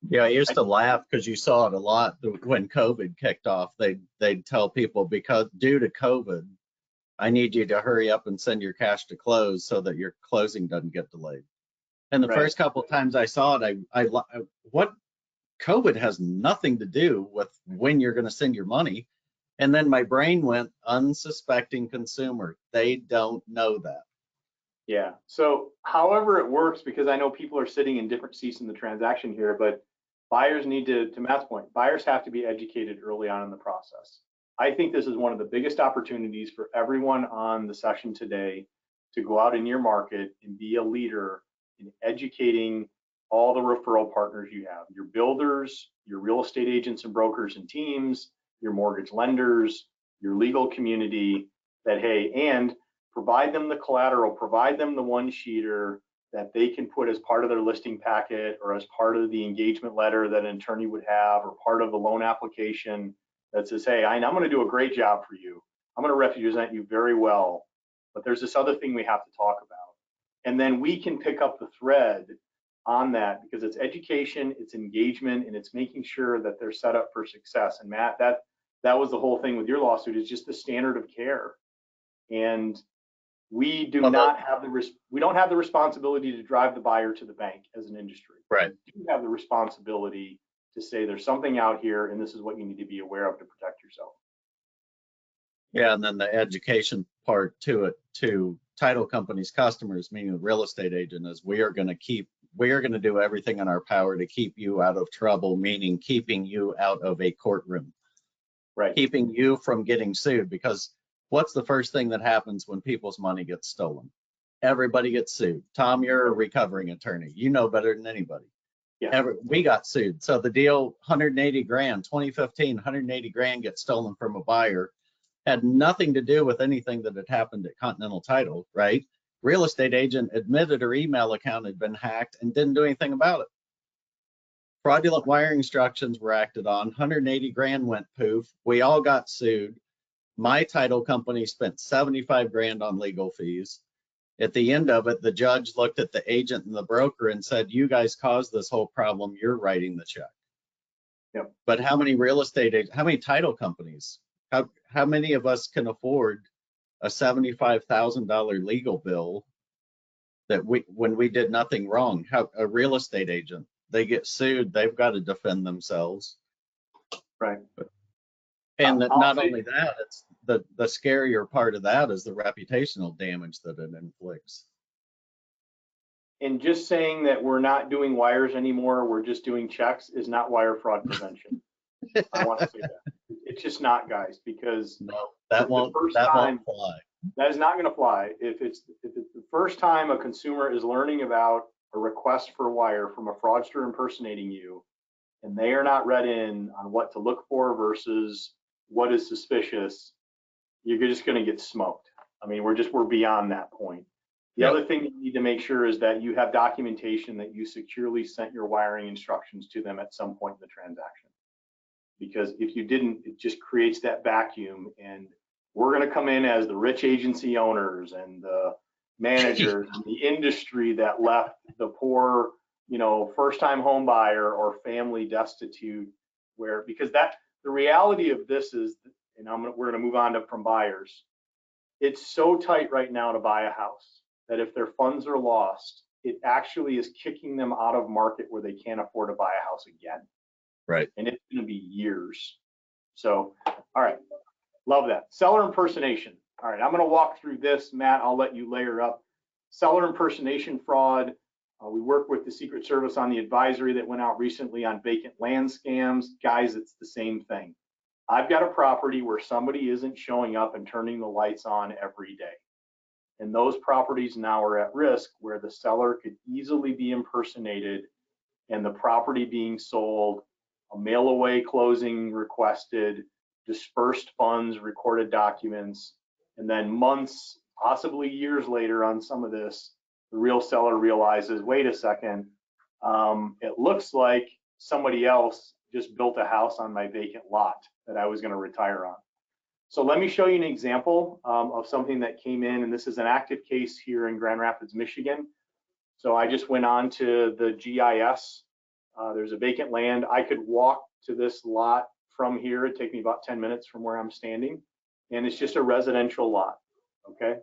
Yeah, I used to laugh because you saw it a lot when COVID kicked off. They'd tell people, because due to COVID, I need you to hurry up and send your cash to close so that your closing doesn't get delayed. And the first couple of times I saw it, what COVID has nothing to do with when you're going to send your money. And then my brain went, unsuspecting consumer. They don't know that. Yeah. So however it works, because I know people are sitting in different seats in the transaction here, but buyers need to Matt's point, buyers have to be educated early on in the process. I think this is one of the biggest opportunities for everyone on the session today to go out in your market and be a leader in educating all the referral partners you have, your builders, your real estate agents and brokers and teams, your mortgage lenders, your legal community, that, hey, and provide them the collateral, provide them the one-sheeter that they can put as part of their listing packet or as part of the engagement letter that an attorney would have, or part of the loan application that says, hey, I'm going to do a great job for you. I'm going to represent you very well, but there's this other thing we have to talk about. And then we can pick up the thread on that, because it's education, it's engagement, and it's making sure that they're set up for success. And Matt, that was the whole thing with your lawsuit, is just the standard of care. And we don't have the responsibility to drive the buyer to the bank as an industry. Right. We do have the responsibility to say there's something out here and this is what you need to be aware of to protect yourself. Yeah, and then the education part to it, to title companies' customers, meaning the real estate agent, is we are going to do everything in our power to keep you out of trouble, meaning keeping you out of a courtroom, right? Keeping you from getting sued. Because what's the first thing that happens when people's money gets stolen? Everybody gets sued. Tom, you're a recovering attorney. You know better than anybody. Yeah. We got sued. So the deal, 180 grand, 2015, 180 grand gets stolen from a buyer. Had nothing to do with anything that had happened at Continental Title, right? Real estate agent admitted her email account had been hacked and didn't do anything about it. Fraudulent wire instructions were acted on, 180 grand went poof. We all got sued. My title company spent 75 grand on legal fees. At the end of it, the judge looked at the agent and the broker and said, you guys caused this whole problem, you're writing the check. Yep. But how many real estate agents, how many title companies, how many of us can afford a $75,000 legal bill that when we did nothing wrong? How a real estate agent, they get sued, they've got to defend themselves. Right. And not only that, it's the scarier part of that is the reputational damage that it inflicts. And just saying that we're not doing wires anymore, we're just doing checks, is not wire fraud prevention. I want to say that. It's just not, guys, because no, that won't fly. That is not going to fly. If it's the first time a consumer is learning about a request for a wire from a fraudster impersonating you, and they are not read in on what to look for versus what is suspicious, you're just going to get smoked. I mean, we're beyond that point. The other thing you need to make sure is that you have documentation that you securely sent your wiring instructions to them at some point in the transaction. Because if you didn't, it just creates that vacuum, and we're going to come in as the rich agency owners and the managers in the industry that left the poor, first-time home buyer or family destitute, because the reality of this is, and we're going to move on from buyers. It's so tight right now to buy a house that if their funds are lost, it actually is kicking them out of market where they can't afford to buy a house again. Right. And it's going to be years. So, all right. Love that. Seller impersonation. All right. I'm going to walk through this. Matt, I'll let you layer up. Seller impersonation fraud. We work with the Secret Service on the advisory that went out recently on vacant land scams. Guys, it's the same thing. I've got a property where somebody isn't showing up and turning the lights on every day. And those properties now are at risk where the seller could easily be impersonated and the property being sold, a mail away closing requested, dispersed funds, recorded documents, and then months, possibly years later on some of this, the real seller realizes, wait a second, it looks like somebody else just built a house on my vacant lot that I was going to retire on. So let me show you an example of something that came in, and this is an active case here in Grand Rapids, Michigan. So I just went on to the GIS. There's a vacant land. I could walk to this lot from here. It'd take me about 10 minutes from where I'm standing, and it's just a residential lot, okay?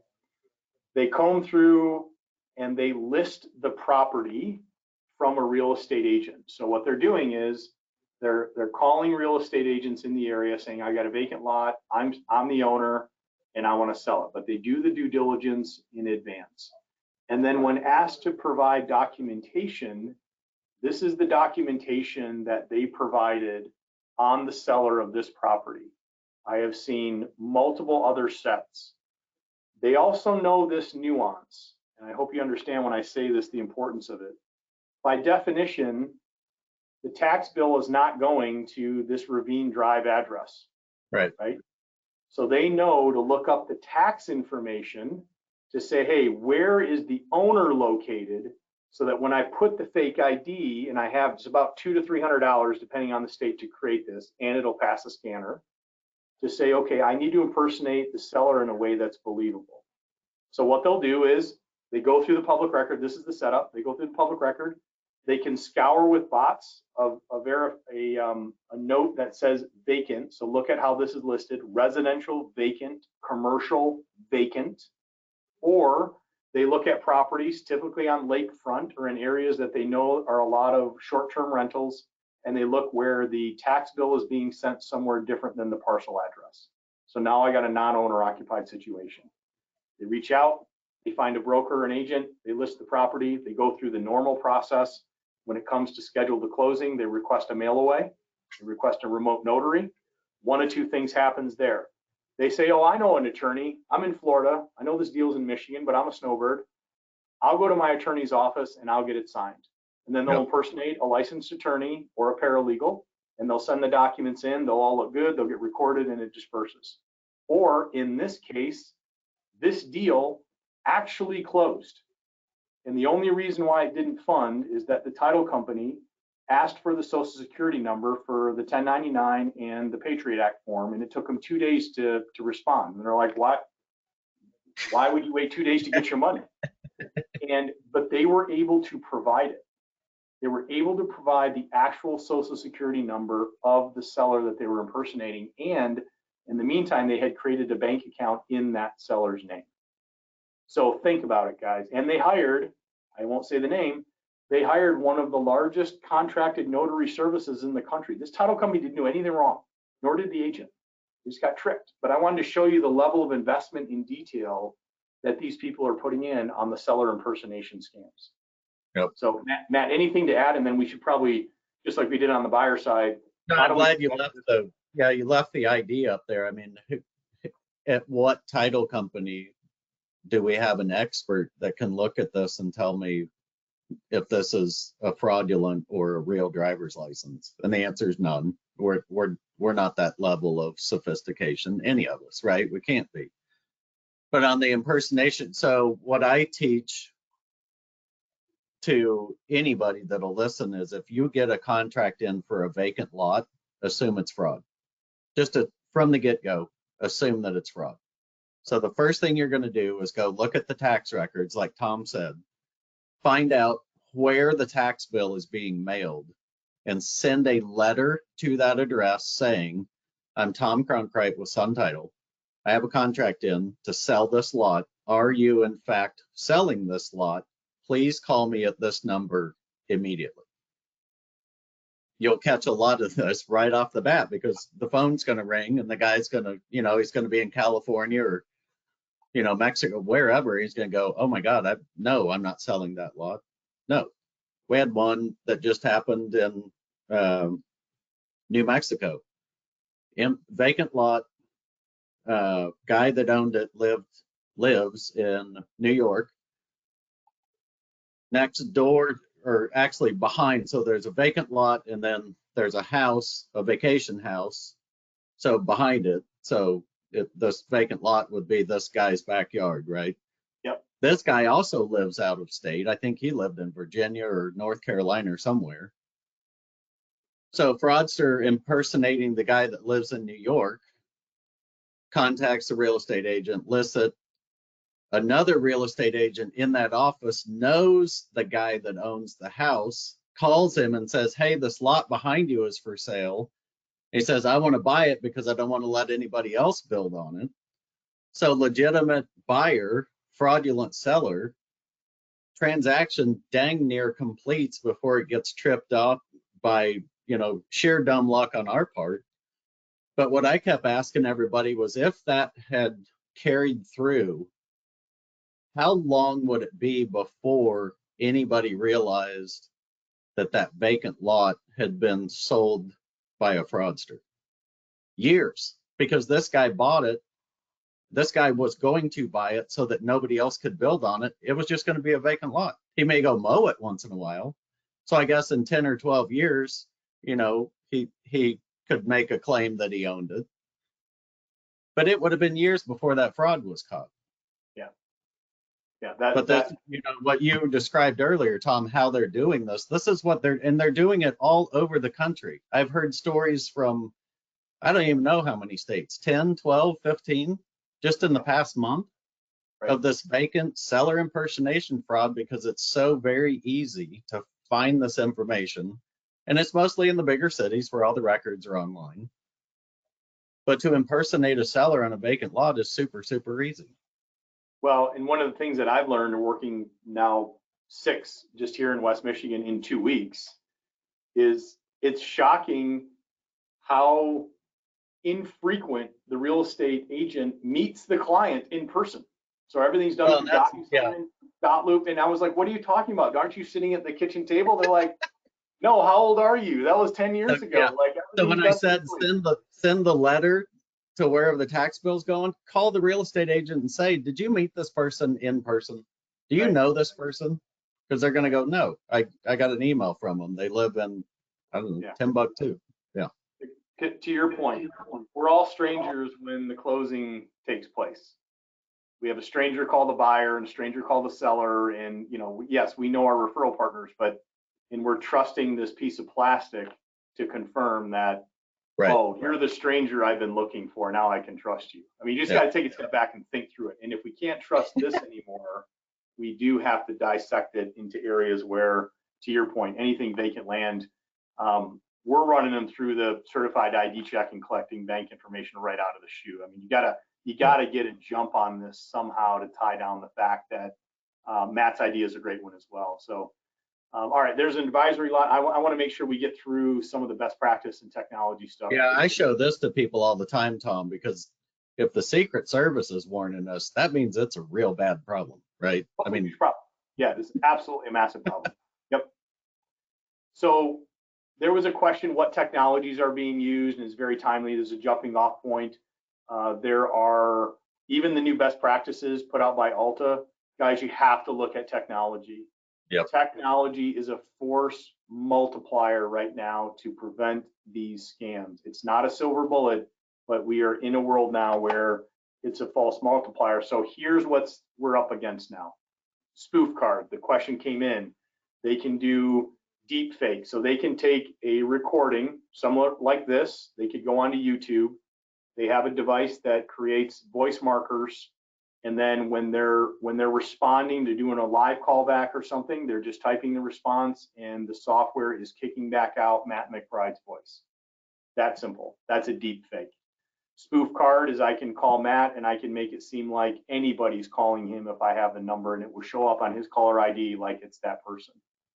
They comb through and they list the property from a real estate agent. So what they're doing is they're calling real estate agents in the area saying, I got a vacant lot, I'm the owner, and I want to sell it. But they do the due diligence in advance. And then when asked to provide documentation, this is the documentation that they provided on the seller of this property. I have seen multiple other sets. They also know this nuance, and I hope you understand when I say this, the importance of it. By definition, the tax bill is not going to this Ravine Drive address. Right. So they know to look up the tax information to say, hey, where is the owner located? So that when I put the fake ID, and I have it's about $200 to $300 depending on the state to create this, and it'll pass a scanner, to say, okay, I need to impersonate the seller in a way that's believable. So what they'll do is they go through the public record. This is the setup. They go through the public record. They can scour with bots of a note that says vacant. So look at how this is listed: residential vacant, commercial vacant, or they look at properties typically on lakefront or in areas that they know are a lot of short-term rentals, and they look where the tax bill is being sent somewhere different than the parcel address. So now I got a non-owner occupied situation. They reach out, they find a broker or an agent, they list the property, they go through the normal process. When it comes to schedule the closing, they request a mail away, they request a remote notary. One of two things happens there. They say, oh, I know an attorney. I'm in Florida. I know this deal's in Michigan, but I'm a snowbird. I'll go to my attorney's office and I'll get it signed. And then they'll impersonate a licensed attorney or a paralegal, and they'll send the documents in. They'll all look good. They'll get recorded and it disperses. Or in this case, this deal actually closed. And the only reason why it didn't fund is that the title company asked for the Social Security number for the 1099 and the Patriot Act form, and it took them 2 days to respond. And they're like, why would you wait 2 days to get your money? But they were able to provide it. They were able to provide the actual Social Security number of the seller that they were impersonating, and in the meantime, they had created a bank account in that seller's name. So think about it, guys. And they hired, I won't say the name, they hired one of the largest contracted notary services in the country. This title company didn't do anything wrong, nor did the agent. They just got tricked. But I wanted to show you the level of investment in detail that these people are putting in on the seller impersonation scams. Yep. So Matt, anything to add? And then we should probably, just like we did on the buyer side. No, I'm glad you left the ID up there. I mean, at what title company do we have an expert that can look at this and tell me if this is a fraudulent or a real driver's license? And the answer is none. We're not that level of sophistication, any of us, right? We can't be. But on the impersonation, so what I teach to anybody that'll listen is, if you get a contract in for a vacant lot, assume it's fraud. Just from the get-go, assume that it's fraud. So the first thing you're going to do is go look at the tax records, like Tom said, find out where the tax bill is being mailed, and send a letter to that address saying, I'm Tom Cronkite with Sun Title. I have a contract in to sell this lot. Are you in fact selling this lot? Please call me at this number immediately. You'll catch a lot of this right off the bat, because the phone's going to ring and the guy's going to, he's going to be in California or, Mexico, wherever. He's going to go, oh my God, no, I'm not selling that lot. No, we had one that just happened in New Mexico. Vacant lot. Guy that owned it lives in New York. Next door, or actually behind, so there's a vacant lot and then there's a house, a vacation house. So behind it, so this vacant lot would be this guy's backyard, right? Yep. This guy also lives out of state. I think he lived in Virginia or North Carolina or somewhere. So fraudster impersonating the guy that lives in New York contacts the real estate agent, lists it. Another real estate agent in that office knows the guy that owns the house, calls him and says, hey, this lot behind you is for sale. He says, I want to buy it because I don't want to let anybody else build on it. So legitimate buyer, fraudulent seller, transaction dang near completes before it gets tripped off by, sheer dumb luck on our part. But what I kept asking everybody was, if that had carried through, how long would it be before anybody realized that that vacant lot had been sold by a fraudster? Years, because this guy bought it. This guy was going to buy it so that nobody else could build on it. It was just going to be a vacant lot. He may go mow it once in a while. So I guess in 10 or 12 years, he could make a claim that he owned it. But it would have been years before that fraud was caught. Yeah, But that's what you described earlier, Tom, how they're doing this. This is what they're doing it all over the country. I've heard stories from, I don't even know how many states, 10, 12, 15, just in the past month, right, of this vacant seller impersonation fraud, because it's so very easy to find this information. And it's mostly in the bigger cities where all the records are online. But to impersonate a seller on a vacant lot is super, super easy. Well, and one of the things that I've learned working now 6 just here in West Michigan in 2 weeks is it's shocking how infrequent the real estate agent meets the client in person. So everything's done through DocuSign, dot loop. And I was like, what are you talking about? Aren't you sitting at the kitchen table? They're like, no, how old are you? That was 10 years ago. Yeah. Like, so when I said send the letter to wherever the tax bill's going, call the real estate agent and say, did you meet this person in person? Do you know this person? Because they're going to go, no, I got an email from them. They live in, I don't know, Timbuktu. Yeah. To your point, we're all strangers when the closing takes place. We have a stranger call the buyer and a stranger call the seller. And, yes, we know our referral partners, and we're trusting this piece of plastic to confirm that, right, oh, you're the stranger I've been looking for. Now I can trust you. I mean, you just got to take a step back and think through it. And if we can't trust this anymore, we do have to dissect it into areas where, to your point, anything vacant land, we're running them through the certified ID check and collecting bank information right out of the chute. I mean, you gotta get a jump on this somehow to tie down the fact that Matt's idea is a great one as well. So, all right, there's an advisory line. I want to make sure we get through some of the best practice and technology stuff. Yeah, I show this to people all the time, Tom, because if the Secret Service is warning us, that means it's a real bad problem, right? I mean, yeah, this is absolutely a massive problem. Yep. So there was a question, what technologies are being used, and it's very timely. There's a jumping off point. There are even the new best practices put out by ALTA. Guys, you have to look at technology. Yep. Technology is a force multiplier right now to prevent these scams. It's not a silver bullet, but we are in a world now where it's a false multiplier. So here's what we're up against now. Spoof card, the question came in. They can do deep fake. So they can take a recording, somewhat like this. They could go onto YouTube. They have a device that creates voice markers. And then when they're responding to doing a live callback or something, they're just typing the response and the software is kicking back out Matt McBride's voice. That simple. That's a deep fake. Spoof card is I can call Matt and I can make it seem like anybody's calling him if I have the number, and it will show up on his caller ID like it's that person.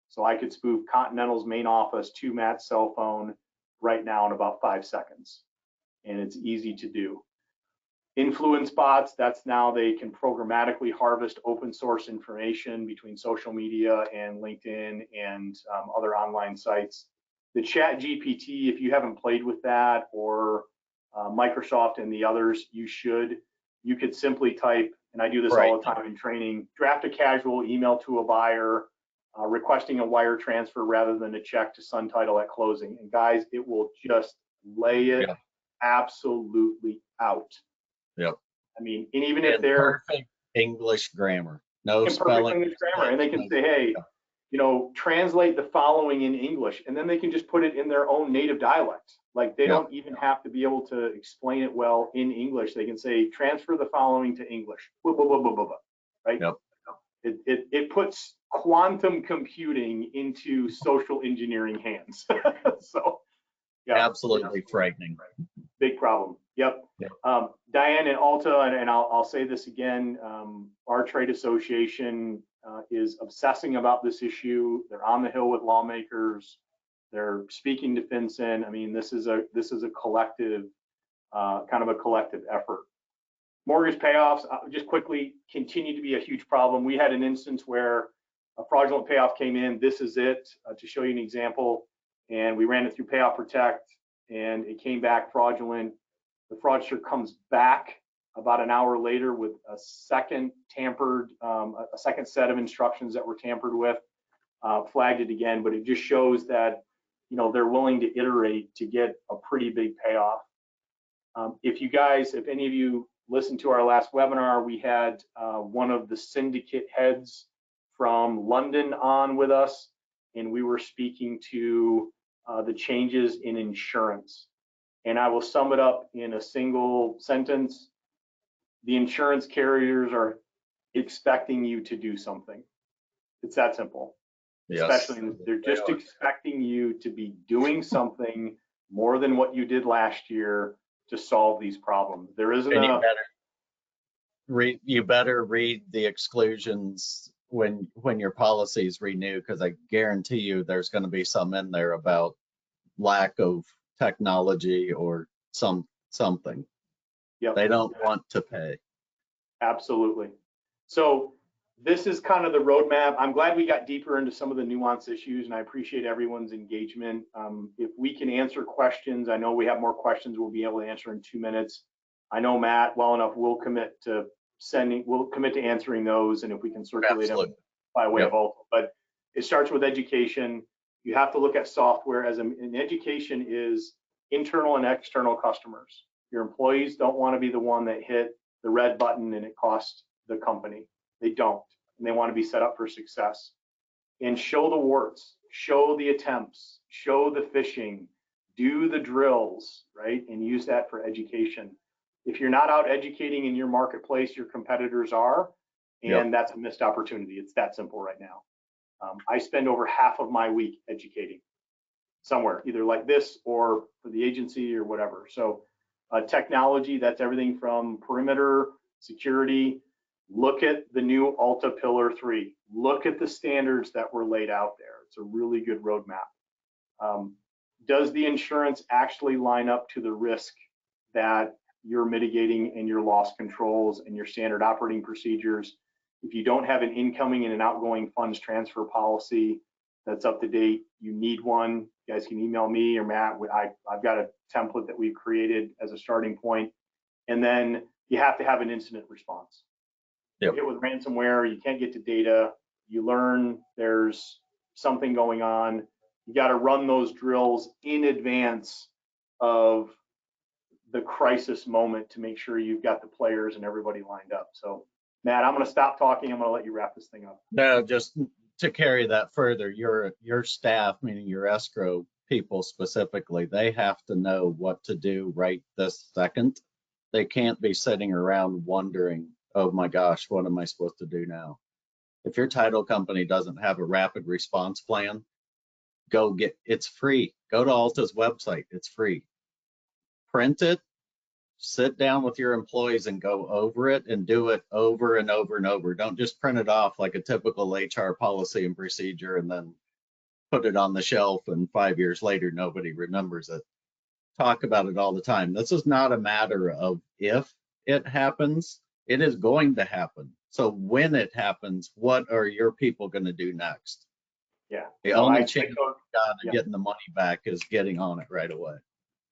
So I could spoof Continental's main office to Matt's cell phone right now in about 5 seconds. And it's easy to do. Influence bots, that's now they can programmatically harvest open source information between social media and LinkedIn and other online sites. The Chat GPT, if you haven't played with that, or Microsoft and the others, you should. You could simply type, and I do this all the time in training, draft a casual email to a buyer requesting a wire transfer rather than a check to Sun Title at closing. And guys, it will just lay it absolutely out. Yep. I mean, and even if they're perfect English grammar, no perfect spelling, English grammar, and they can say, hey, you know, translate the following in English, and then they can just put it in their own native dialect. Like they don't even have to be able to explain it well in English. They can say, transfer the following to English, blah, blah, blah, blah, blah, blah. Right? Yep. It puts quantum computing into social engineering hands. So, yeah, absolutely frightening. Big problem. Yep. Diane and ALTA, and I'll say this again, our trade association is obsessing about this issue. They're on the Hill with lawmakers. They're speaking to FinCEN. I mean, this is a collective, kind of a collective effort. Mortgage payoffs, just quickly, continue to be a huge problem. We had an instance where a fraudulent payoff came in. This is it, to show you an example. And we ran it through Payoff Protect, and it came back fraudulent. The fraudster comes back about an hour later with a second tampered, a second set of instructions that were tampered with, flagged it again. But it just shows that, you know, they're willing to iterate to get a pretty big payoff. If any of you listened to our last webinar, we had one of the syndicate heads from London on with us, and we were speaking to the changes in insurance. And I will sum it up in a single sentence. The insurance carriers are expecting you to do something. It's that simple. Yes. Especially, they're just expecting you to be doing something more than what you did last year to solve these problems. There isn't you better read the exclusions when your policies renew, because I guarantee you there's going to be some in there about lack of technology or something. Yep. They don't want to pay. Absolutely. So this is kind of the roadmap. I'm glad we got deeper into some of the nuanced issues, and I appreciate everyone's engagement. If we can answer questions, I know we have more questions we'll be able to answer in 2 minutes. I know Matt well enough, we'll commit to answering those, and if we can circulate them by way of ALTA. But it starts with education. You have to look at software as an education is internal and external customers. Your employees don't want to be the one that hit the red button and it costs the company. They don't, and they want to be set up for success. And show the warts, show the attempts, show the phishing, do the drills, right? And use that for education. If you're not out educating in your marketplace, your competitors are, and that's a missed opportunity. It's that simple right now. I spend over half of my week educating somewhere, either like this or for the agency or whatever. So technology, that's everything from perimeter, security. Look at the new ALTA Pillar 3. Look at the standards that were laid out there. It's a really good roadmap. Does the insurance actually line up to the risk that you're mitigating in your loss controls and your standard operating procedures? If you don't have an incoming and an outgoing funds transfer policy that's up to date, you need one. You guys can email me or Matt. I've got a template that we've created as a starting point. And then you have to have an incident response. Yep. Hit with ransomware, you can't get to data. You learn there's something going on. You got to run those drills in advance of the crisis moment to make sure you've got the players and everybody lined up. So Matt, I'm going to stop talking. I'm going to let you wrap this thing up. No, just to carry that further, your staff, meaning your escrow people specifically, they have to know what to do right this second. They can't be sitting around wondering, oh my gosh, what am I supposed to do now? If your title company doesn't have a rapid response plan, it's free. Go to ALTA's website, it's free. Print it, sit down with your employees and go over it and do it over and over and over. Don't just print it off like a typical HR policy and procedure and then put it on the shelf and 5 years later, nobody remembers it. Talk about it all the time. This is not a matter of if, it happens, it is going to happen. So when it happens, what are your people going to do next? Yeah. The No, only I chance echo- you got of yeah. getting the money back is getting on it right away.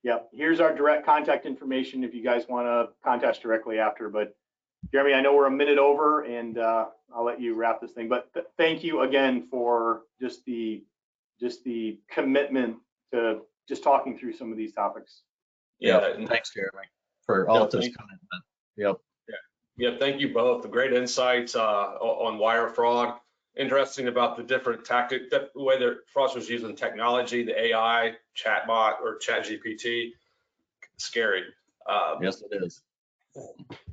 Yep. Here's our direct contact information if you guys want to contact us directly after. But Jeremy, I know we're a minute over, and I'll let you wrap this thing. But thank you again for just the commitment to just talking through some of these topics. Yeah. Yep. Thanks, Jeremy, for ALTA's commitment. Yep. Yeah, thank you both. The great insights on wire fraud. Interesting about the different tactic, the way the fraudsters using technology, the AI, chatbot, or ChatGPT. Scary. Yes, it is.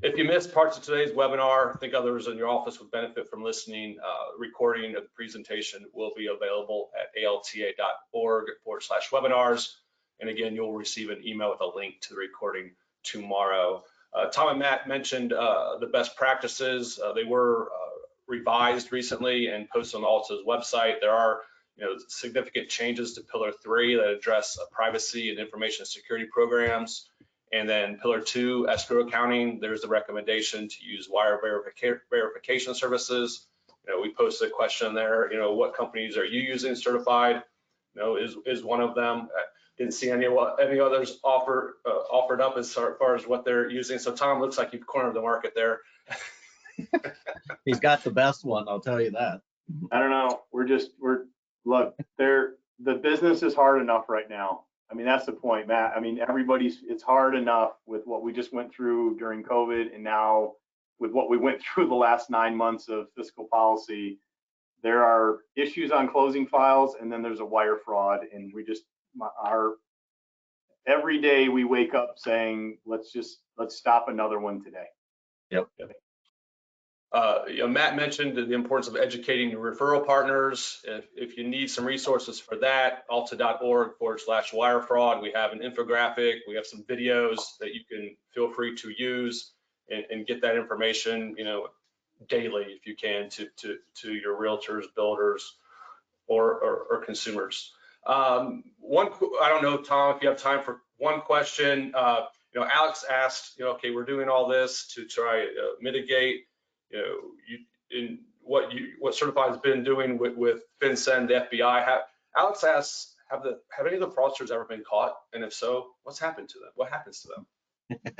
If you missed parts of today's webinar, I think others in your office would benefit from listening. Recording of the presentation will be available at alta.org/webinars. And again, you'll receive an email with a link to the recording tomorrow. Tom and Matt mentioned the best practices. They were revised recently and posted on ALTA's website. There are significant changes to Pillar 3 that address privacy and information security programs. And then Pillar 2, escrow accounting, there's the recommendation to use wire verification services. We posted a question there, what companies are you using certified? Is one of them. Didn't see any others offered up as far as what they're using. So Tom, looks like you've cornered the market there. He's got the best one, I'll tell you that. I don't know. Look, the business is hard enough right now. I mean, that's the point, Matt. I mean, it's hard enough with what we just went through during COVID, and now with what we went through the last 9 months of fiscal policy. There are issues on closing files, and then there's a wire fraud, and every day we wake up saying, let's stop another one today. Yep. Matt mentioned the importance of educating your referral partners. If you need some resources for that, alta.org/wire fraud. We have an infographic. We have some videos that you can feel free to use and get that information, daily if you can to your realtors, builders, or consumers. I don't know, Tom, if you have time for one question. Alex asked, okay, we're doing all this to try mitigate. What Certified's been doing with FinCEN, the FBI. Alex asks, have any of the fraudsters ever been caught? And if so, what's happened to them? What happens to them?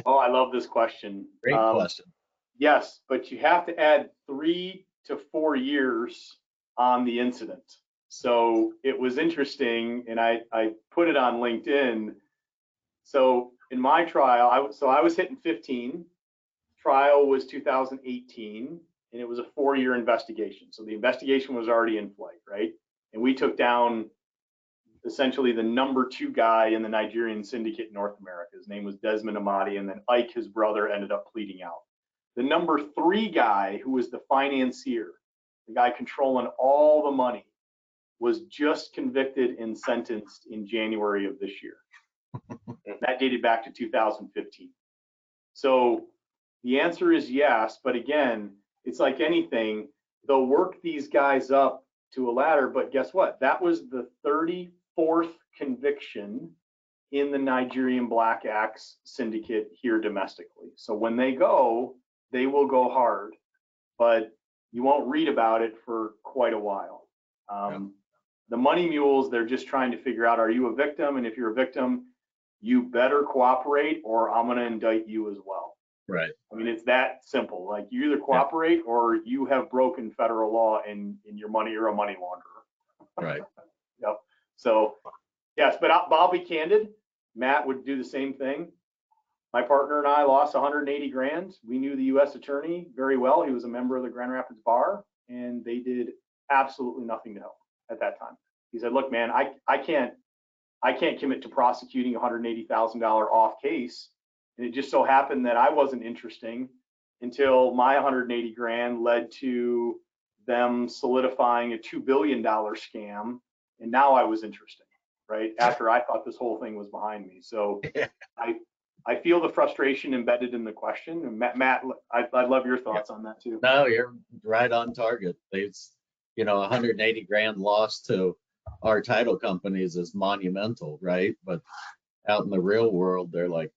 Oh, I love this question. Great question. Yes, but you have to add 3 to 4 years on the incident. So it was interesting, and I put it on LinkedIn. So in my trial, I was hitting 15. Trial was 2018, and it was a 4-year investigation. So the investigation was already in flight, right? And we took down essentially the number 2 guy in the Nigerian syndicate in North America. His name was Desmond Amadi, and then Ike, his brother, ended up pleading out. The number 3 guy, who was the financier, the guy controlling all the money, was just convicted and sentenced in January of this year. That dated back to 2015. So the answer is yes, but again, it's like anything, they'll work these guys up to a ladder, but guess what? That was the 34th conviction in the Nigerian Black Axe syndicate here domestically. So when they go, they will go hard, but you won't read about it for quite a while. The money mules, they're just trying to figure out, are you a victim? And if you're a victim, you better cooperate or I'm going to indict you as well. Right. I mean, it's that simple. Like, you either cooperate or you have broken federal law and you're a money launderer. Right. Yep. So yes, but I'll be candid. Matt would do the same thing. My partner and I lost 180 grand. We knew the U.S. attorney very well. He was a member of the Grand Rapids Bar, and they did absolutely nothing to help at that time. He said, look, man, I can't commit to prosecuting a $180,000 off case. And it just so happened that I wasn't interesting until my 180 grand led to them solidifying a $2 billion scam. And now I was interesting, right? After I thought this whole thing was behind me. So I feel the frustration embedded in the question. And Matt, I'd love your thoughts on that too. No, you're right on target. It's, 180 grand loss to our title companies is monumental, right? But out in the real world, they're like,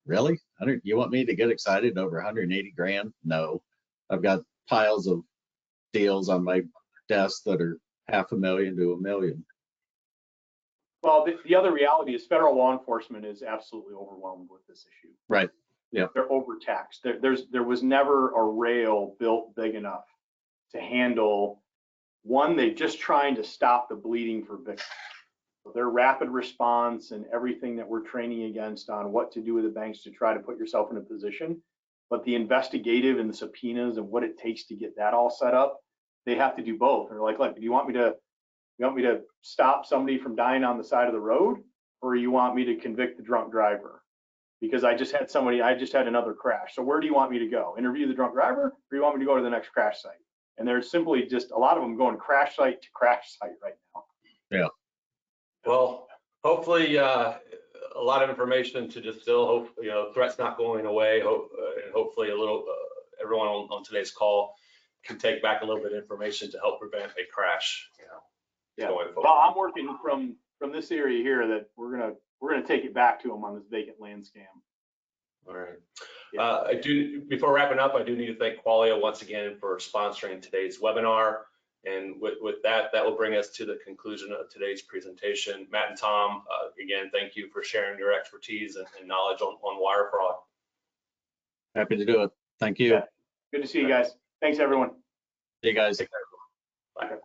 really? You want me to get excited over 180 grand? No, I've got piles of deals on my desk that are $500,000 to $1 million. Well, the other reality is federal law enforcement is absolutely overwhelmed with this issue. Right. Yeah. They're overtaxed. There was never a rail built big enough to handle. One, they're just trying to stop the bleeding for victims. So their rapid response and everything that we're training against on what to do with the banks to try to put yourself in a position. But the investigative and the subpoenas and what it takes to get that all set up, they have to do both. They're like, look, do you want me to stop somebody from dying on the side of the road, or you want me to convict the drunk driver? Because I just had another crash. So where do you want me to go? Interview the drunk driver, or you want me to go to the next crash site? And there's simply just a lot of them going crash site to crash site right now. Yeah. Well, hopefully a lot of information to distill. Hope, threats not going away. And hopefully everyone on today's call can take back a little bit of information to help prevent a crash. Yeah. Going forward. Well, I'm working from this area here that we're gonna take it back to them on this vacant land scam. All right. Yeah. Before wrapping up, I do need to thank Qualia once again for sponsoring today's webinar. And with that will bring us to the conclusion of today's presentation. Matt and Tom, again, thank you for sharing your expertise and knowledge on wire fraud. Happy to do it. Thank you. Yeah. Good to see you guys. Thanks, everyone. See you guys. Take care. Bye. Okay.